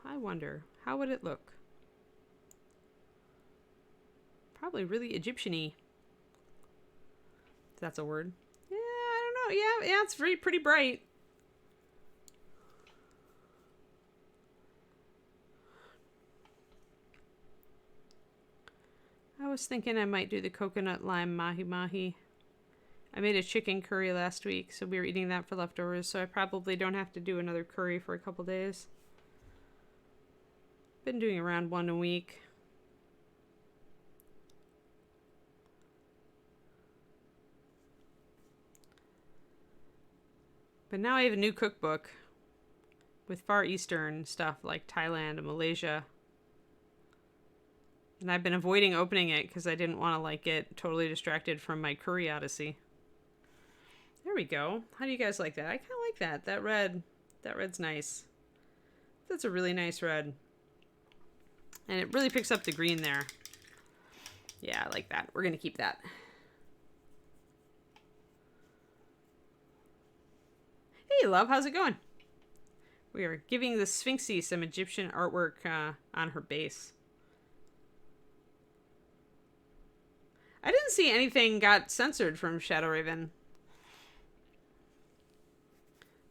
I wonder, how would it look? Probably really Egyptian-y. If that's a word. Yeah, I don't know. Yeah, it's pretty bright. I was thinking I might do the coconut lime mahi-mahi. I made a chicken curry last week, so we were eating that for leftovers, so I probably don't have to do another curry for a couple days. Been doing around one a week. But now I have a new cookbook with Far Eastern stuff like Thailand and Malaysia. And I've been avoiding opening it because I didn't want to like get totally distracted from my curry odyssey. There we go. How do you guys like that? I kind of like that. That red's nice. That's a really nice red. And it really picks up the green there. Yeah, I like that. We're going to keep that. Hey, love. How's it going? We are giving the Sphinxy some Egyptian artwork on her base. I didn't see anything got censored from Shadow Raven.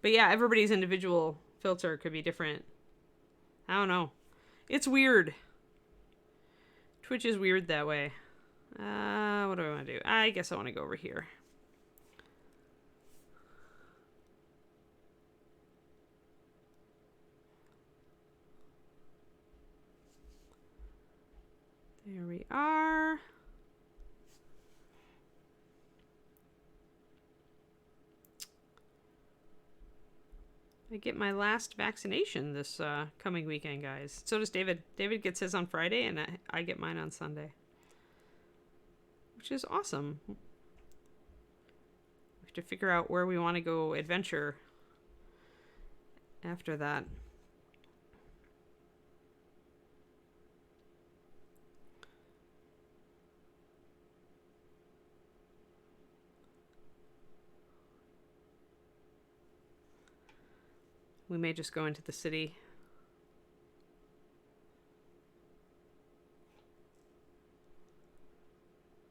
But yeah, everybody's individual filter could be different. I don't know. It's weird. Twitch is weird that way. What do I want to do? I guess I want to go over here. There we are. I get my last vaccination this coming weekend, guys. So does David. David gets his on Friday, and I get mine on Sunday. Which is awesome. We have to figure out where we want to go adventure after that. We may just go into the city.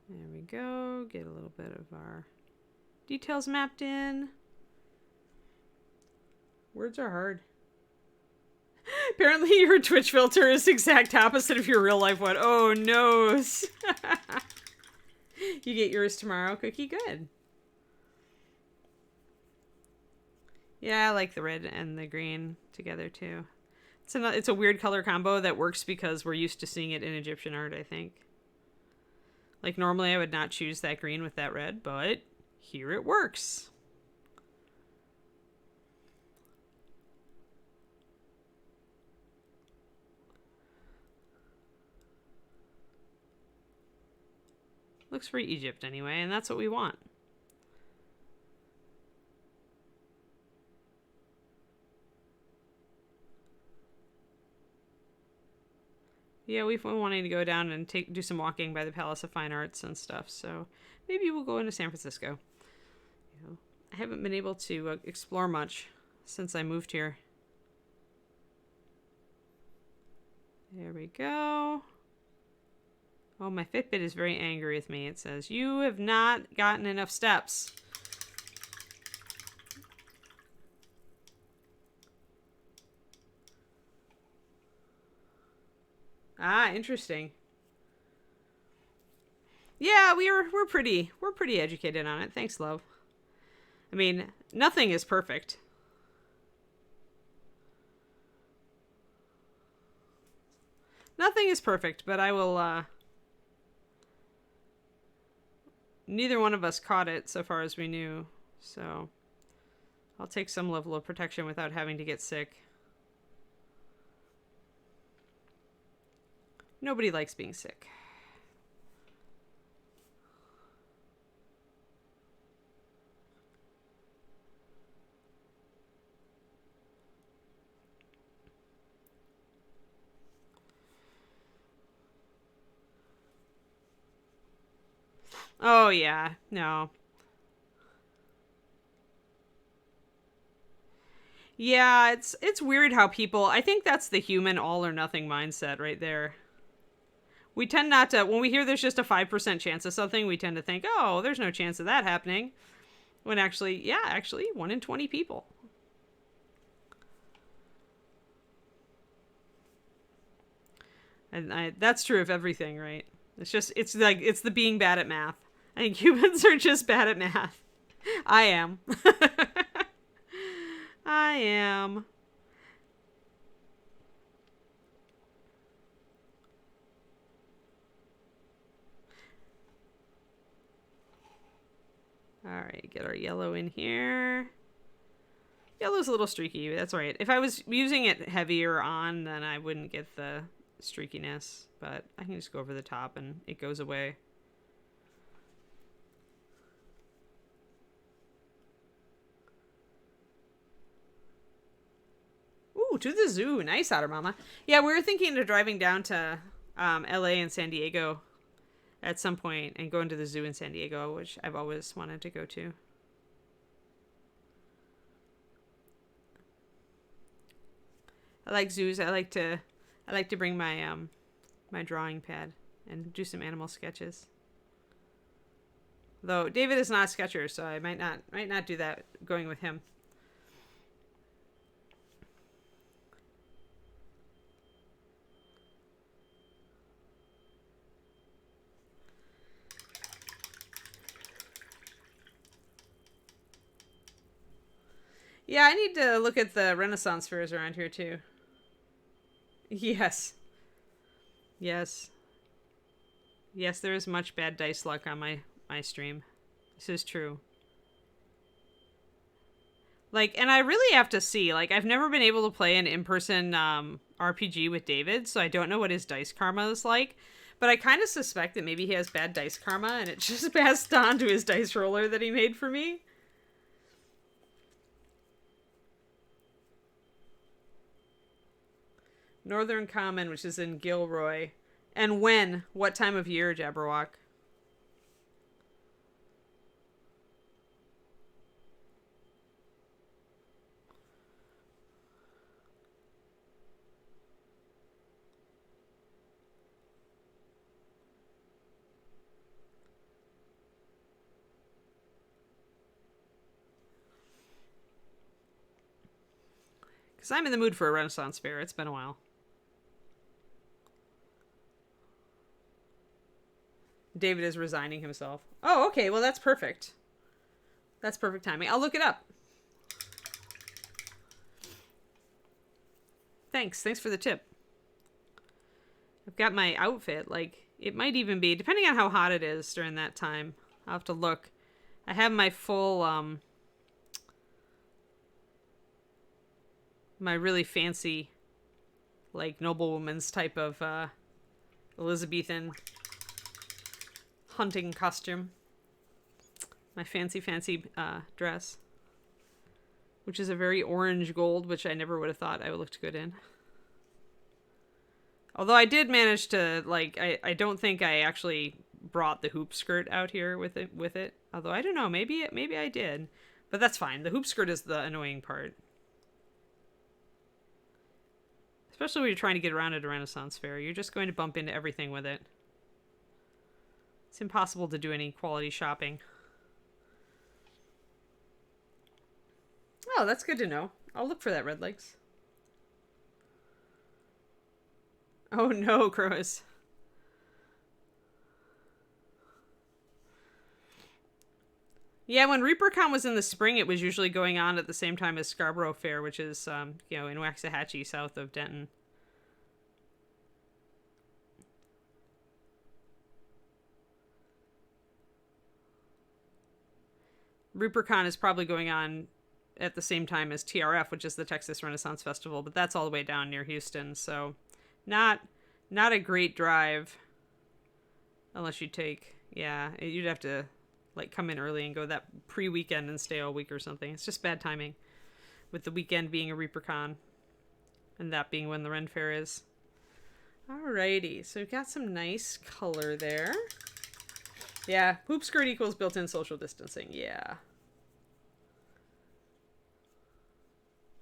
There we go. Get a little bit of our details mapped in. Words are hard. Apparently your Twitch filter is the exact opposite of your real life one. Oh, no. You get yours tomorrow, Cookie? Good. Yeah, I like the red and the green together too. It's a weird color combo that works because we're used to seeing it in Egyptian art, I think. Like normally I would not choose that green with that red, but here it works. Looks for Egypt anyway, and that's what we want. Yeah, we've been wanting to go down and do some walking by the Palace of Fine Arts and stuff, so maybe we'll go into San Francisco. You know, I haven't been able to explore much since I moved here. There we go. Oh, my Fitbit is very angry with me. It says, you have not gotten enough steps. Ah, interesting. Yeah, we're pretty educated on it. Thanks, love. I mean, nothing is perfect. Nothing is perfect, but I will neither one of us caught it so far as we knew. So I'll take some level of protection without having to get sick. Nobody likes being sick. Oh yeah, no. Yeah, it's weird how people, I think that's the human all or nothing mindset right there. We tend not to, when we hear there's just a 5% chance of something, we tend to think, oh, there's no chance of that happening. When actually, yeah, actually, 1 in 20 people. And that's true of everything, right? It's like, it's the being bad at math. I think humans are just bad at math. I am. I am. All right, get our yellow in here. Yellow's a little streaky. That's all right. If I was using it heavier on, then I wouldn't get the streakiness. But I can just go over the top and it goes away. Ooh, to the zoo. Nice, Otter Mama. Yeah, we were thinking of driving down to LA and San Diego at some point and going to the zoo in San Diego, which I've always wanted to go to. I like zoos. I like to bring my my drawing pad and do some animal sketches. Though David is not a sketcher, so I might not do that going with him. Yeah, I need to look at the Renaissance fairs around here too. Yes. Yes. Yes, there is much bad dice luck on my stream. This is true. Like, and I really have to see. Like, I've never been able to play an in-person RPG with David, so I don't know what his dice karma is like. But I kind of suspect that maybe he has bad dice karma, and it just passed on to his dice roller that he made for me. Northern Common, which is in Gilroy. And when? What time of year, Jabberwock? Because I'm in the mood for a Renaissance fair. It's been a while. David is resigning himself. Oh, okay. Well, that's perfect. That's perfect timing. I'll look it up. thanks. Thanks for the tip. I've got my outfit. Like, it might even be, depending on how hot it is during that time. I'll have to look. I have my full, my really fancy, like, noblewoman's type of, Elizabethan hunting costume. My fancy dress. Which is a very orange gold, which I never would have thought I would looked good in. Although I did manage to, like, I don't think I actually brought the hoop skirt out here with it. Although I don't know, maybe I did. But that's fine. The hoop skirt is the annoying part. Especially when you're trying to get around at a Renaissance fair. You're just going to bump into everything with it. It's impossible to do any quality shopping. Oh, that's good to know. I'll look for that, Red Legs. Oh no, Crows. Yeah, when ReaperCon was in the spring, it was usually going on at the same time as Scarborough Fair, which is, you know, in Waxahachie, south of Denton. ReaperCon is probably going on at the same time as TRF, which is the Texas Renaissance Festival, but that's all the way down near Houston, so not a great drive unless you take, yeah, you'd have to like come in early and go that pre-weekend and stay all week or something. It's just bad timing with the weekend being a ReaperCon and that being when the Ren Fair is. Alrighty, so we've got some nice color there. Yeah, hoop skirt equals built-in social distancing, yeah.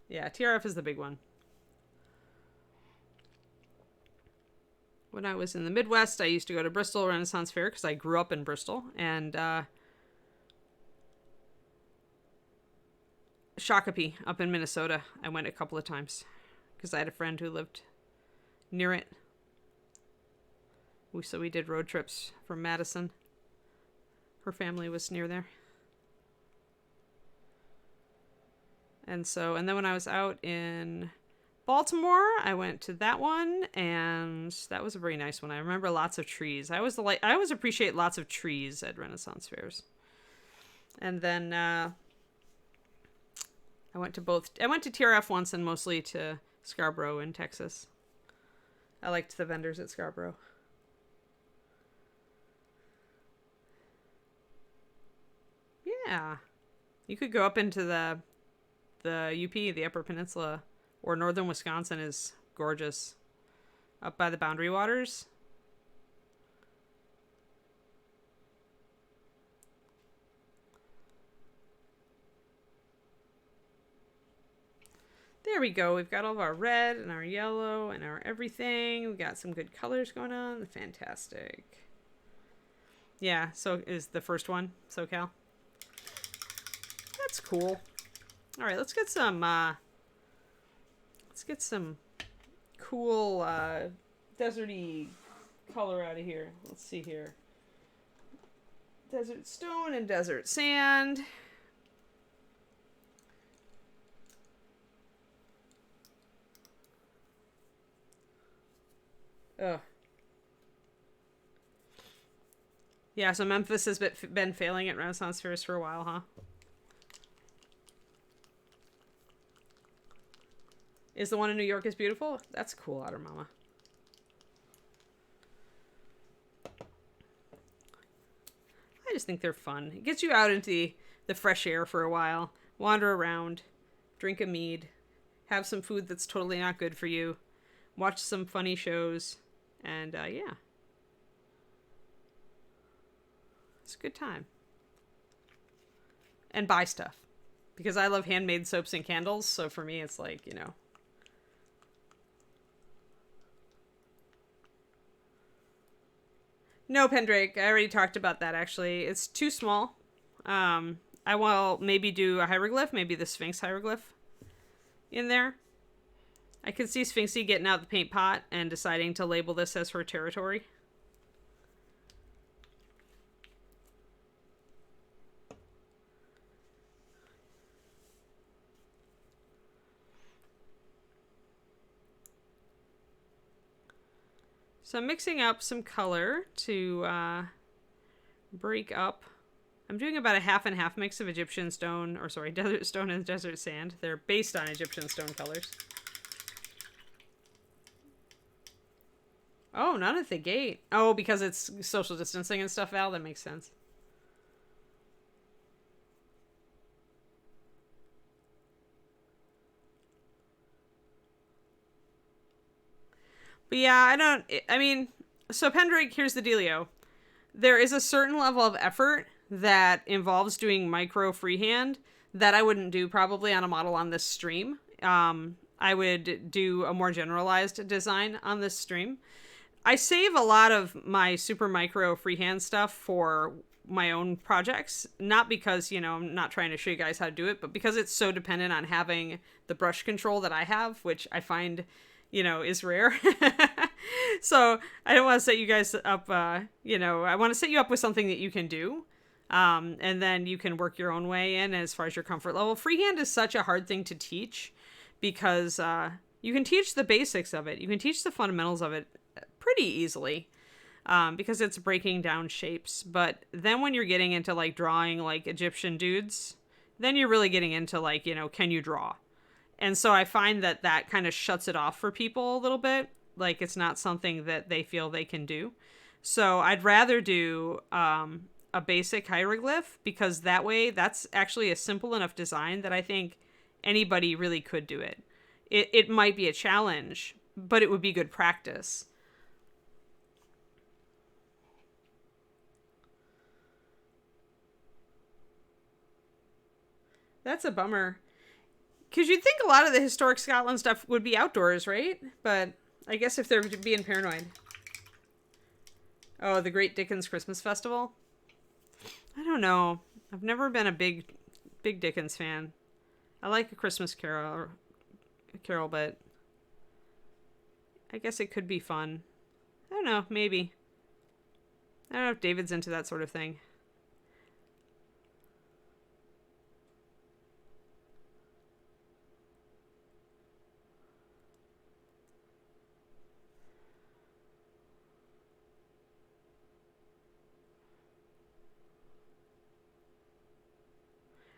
Yeah, TRF is the big one. When I was in the Midwest, I used to go to Bristol Renaissance Fair because I grew up in Bristol. And Shakopee up in Minnesota, I went a couple of times because I had a friend who lived near it. So we did road trips from Madison. Her family was near there. And then when I was out in Baltimore, I went to that one, and that was a very nice one. I remember lots of trees. I always appreciate lots of trees at Renaissance fairs. And then I went to TRF once and mostly to Scarborough in Texas. I liked the vendors at Scarborough. Yeah. You could go up into the UP, the Upper Peninsula, or northern Wisconsin is gorgeous. Up by the Boundary Waters. There we go. We've got all of our red and our yellow and our everything. We've got some good colors going on. Fantastic. Yeah, so is the first one, SoCal. That's cool. All right, let's get some cool deserty color out of here. Let's see here. Desert stone and desert sand. Ugh. Yeah, so Memphis has been failing at Renaissance fairs for a while, huh? Is the one in New York as beautiful? That's cool, Otter Mama. I just think they're fun. It gets you out into the fresh air for a while. Wander around. Drink a mead. Have some food that's totally not good for you. Watch some funny shows. And, yeah. It's a good time. And buy stuff. Because I love handmade soaps and candles. So for me, it's like, you know. No, Pendrake. I already talked about that, actually. It's too small. I will maybe do a hieroglyph. Maybe the Sphinx hieroglyph in there. I could see Sphinxy getting out the paint pot and deciding to label this as her territory. So I'm mixing up some color to break up. I'm doing about a half and half mix of Egyptian stone, or sorry, desert stone and desert sand. They're based on Egyptian stone colors. Oh, not at the gate. Oh, because it's social distancing and stuff, Val? That makes sense. But yeah, I mean, so Pendrake, here's the dealio. There is a certain level of effort that involves doing micro freehand that I wouldn't do probably on a model on this stream. I would do a more generalized design on this stream. I save a lot of my super micro freehand stuff for my own projects, not because, you know, I'm not trying to show you guys how to do it, but because it's so dependent on having the brush control that I have, which I find, you know, is rare. So I don't want to set you guys up, you know, I want to set you up with something that you can do. And then you can work your own way in as far as your comfort level. Freehand is such a hard thing to teach because you can teach the basics of it. You can teach the fundamentals of it pretty easily because it's breaking down shapes. But then when you're getting into like drawing like Egyptian dudes, then you're really getting into like, you know, can you draw? And so I find that that kind of shuts it off for people a little bit. Like it's not something that they feel they can do. So I'd rather do a basic hieroglyph because that way that's actually a simple enough design that I think anybody really could do it. It might be a challenge, but it would be good practice. That's a bummer. Because you'd think a lot of the historic Scotland stuff would be outdoors, right? But I guess if they're being paranoid. Oh, the Great Dickens Christmas Festival? I don't know. I've never been a big Dickens fan. I like A Christmas Carol, but I guess it could be fun. I don't know, maybe. I don't know if David's into that sort of thing.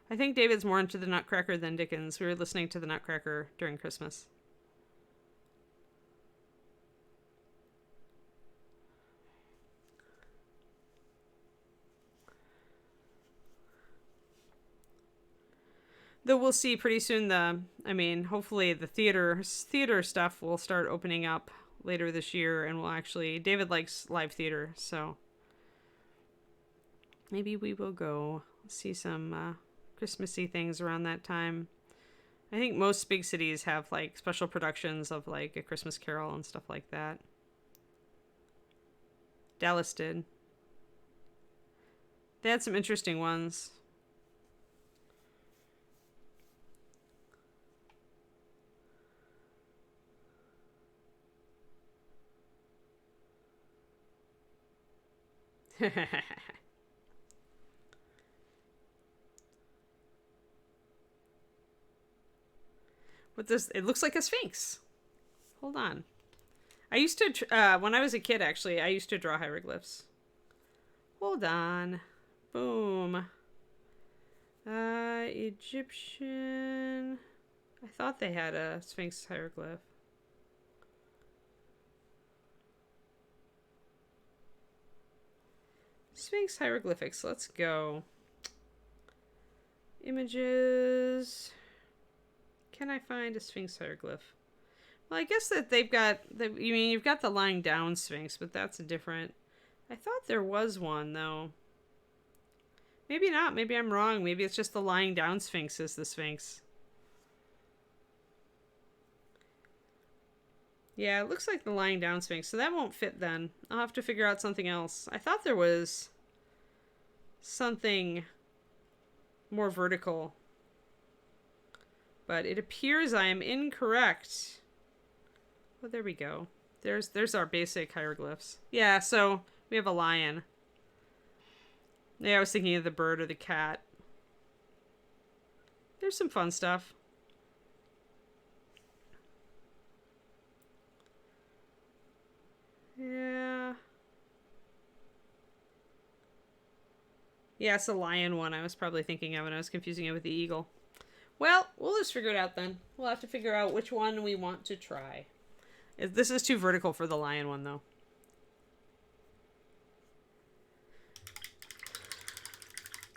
I think David's more into the Nutcracker than Dickens. We were listening to the Nutcracker during Christmas. Though we'll see pretty soon hopefully the theater stuff will start opening up later this year and David likes live theater, so maybe we will go see some Christmassy things around that time. I think most big cities have like special productions of like A Christmas Carol and stuff like that. Dallas did. They had some interesting ones. It looks like a sphinx. Hold on. I used to, when I was a kid, actually, I used to draw hieroglyphs. Hold on. Boom. Egyptian. I thought they had a sphinx hieroglyph. Sphinx hieroglyphics. Let's go. Images. Can I find a Sphinx hieroglyph? Well, I guess that you've got the lying down Sphinx, but that's a different. I thought there was one, though. Maybe not. Maybe I'm wrong. Maybe it's just the lying down Sphinx is the Sphinx. Yeah, it looks like the lying down Sphinx, so that won't fit then. I'll have to figure out something else. I thought there was something more vertical. But it appears I am incorrect. Oh, there we go. There's our basic hieroglyphs. Yeah, so we have a lion. Yeah, I was thinking of the bird or the cat. There's some fun stuff. Yeah. Yeah, it's the lion one I was probably thinking of, and I was confusing it with the eagle. Well, we'll just figure it out then. We'll have to figure out which one we want to try. This is too vertical for the lion one, though.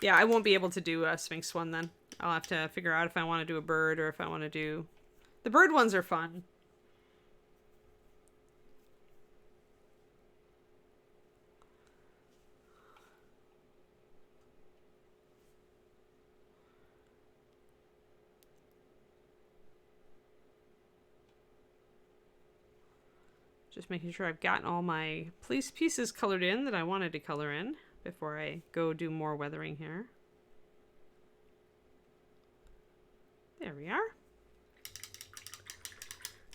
Yeah, I won't be able to do a Sphinx one then. I'll have to figure out if I want to do a bird or if I want to do... The bird ones are fun. Just making sure I've gotten all my pieces colored in that I wanted to color in before I go do more weathering here. There we are.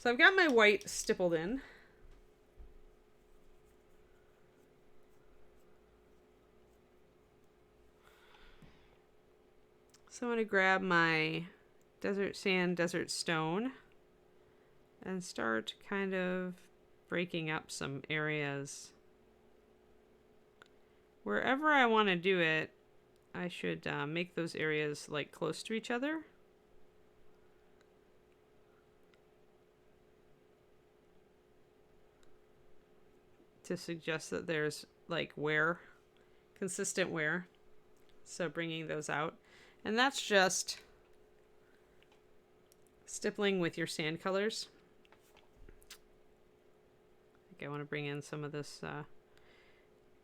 So I've got my white stippled in. So I'm going to grab my desert sand, desert stone, and start kind of breaking up some areas. Wherever I want to do it, I should make those areas like close to each other. To suggest that there's like wear, consistent wear. So bringing those out. And that's just stippling with your sand colors. I think I want to bring in some of this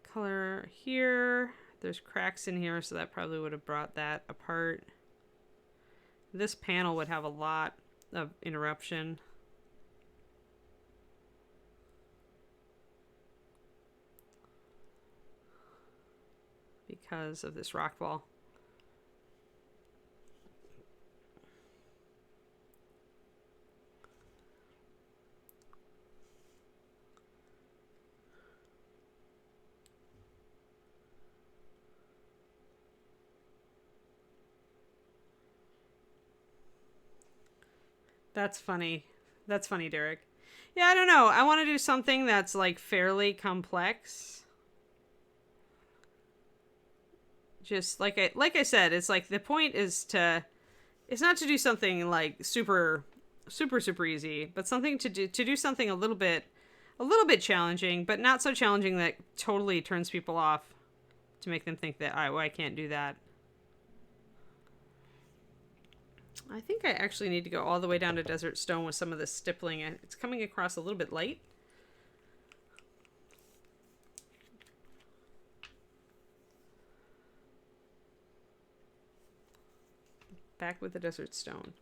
color here. There's cracks in here, so that probably would have brought that apart. This panel would have a lot of interruption. Because of this rock wall. That's funny. That's funny, Derek. Yeah, I don't know. I want to do something that's like fairly complex. Just like I said, it's like the point is it's not to do something like super easy, but something to do something a little bit challenging, but not so challenging that totally turns people off, to make them think that I can't do that. I think I actually need to go all the way down to desert stone with some of this stippling. It's coming across a little bit light. Back with the desert stone.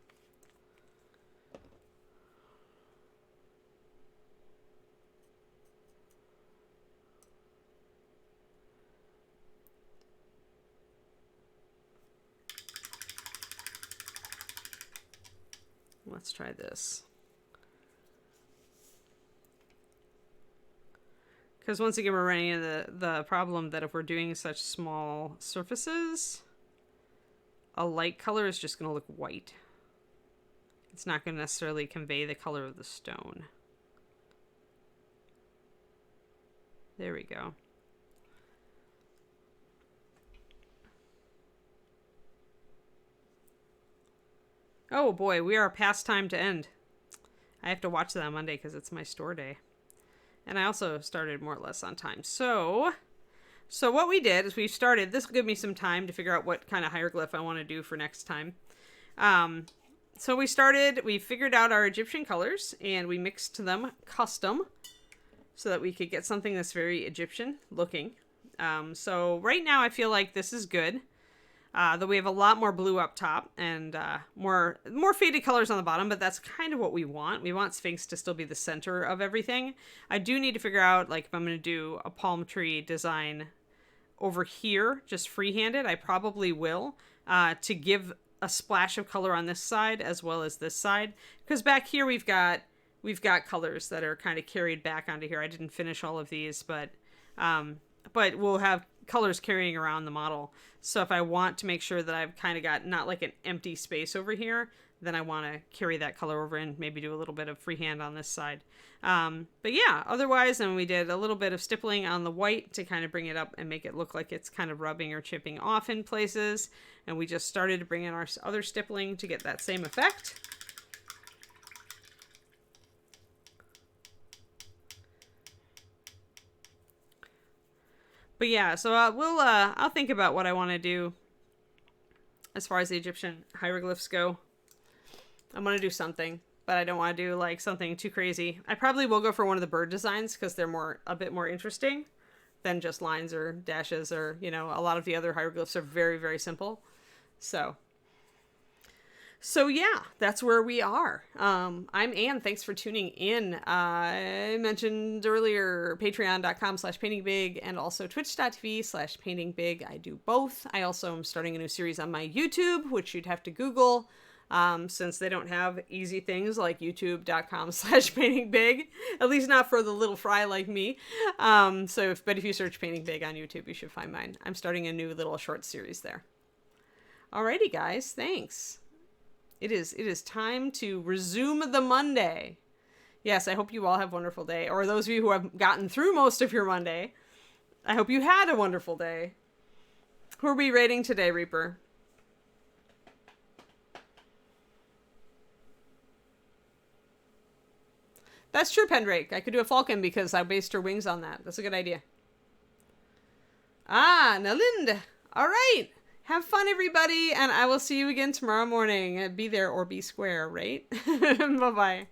Let's try this. Because once again, we're running into the problem that if we're doing such small surfaces, a light color is just going to look white. It's not going to necessarily convey the color of the stone. There we go. Oh boy, we are past time to end. I have to watch that on Monday because it's my store day. And I also started more or less on time. So what we did is we started, this will give me some time to figure out what kind of hieroglyph I want to do for next time. So we figured out our Egyptian colors and we mixed them custom so that we could get something that's very Egyptian looking. So right now I feel like this is good. Though we have a lot more blue up top and more faded colors on the bottom, but that's kind of what we want. We want Sphinx to still be the center of everything. I do need to figure out, like, if I'm going to do a palm tree design over here, just freehanded, I probably will, to give a splash of color on this side as well as this side. Because back here we've got colors that are kind of carried back onto here. I didn't finish all of these, but we'll have colors carrying around the model. So if I want to make sure that I've kind of got not like an empty space over here, then I want to carry that color over and maybe do a little bit of freehand on this side. But yeah, otherwise, then we did a little bit of stippling on the white to kind of bring it up and make it look like it's kind of rubbing or chipping off in places. And we just started to bring in our other stippling to get that same effect. But yeah, so I'll think about what I want to do as far as the Egyptian hieroglyphs go. I'm going to do something, but I don't want to do like something too crazy. I probably will go for one of the bird designs because they're a bit more interesting than just lines or dashes, or, you know, a lot of the other hieroglyphs are very, very simple. So yeah, that's where we are. I'm Anne. Thanks for tuning in. I mentioned earlier patreon.com/paintingbig and also twitch.tv/paintingbig. I do both. I also am starting a new series on my YouTube, which you'd have to Google. Since they don't have easy things like youtube.com/paintingbig, at least not for the little fry like me. But if you search Painting Big on YouTube, you should find mine. I'm starting a new little short series there. Alrighty, guys, thanks. It is time to resume the Monday. Yes, I hope you all have a wonderful day. Or those of you who have gotten through most of your Monday, I hope you had a wonderful day. Who are we rating today, Reaper? That's true, Pendrake. I could do a falcon because I based her wings on that. That's a good idea. Ah, Nalind. All right. Have fun, everybody, and I will see you again tomorrow morning. Be there or be square, right? Bye-bye.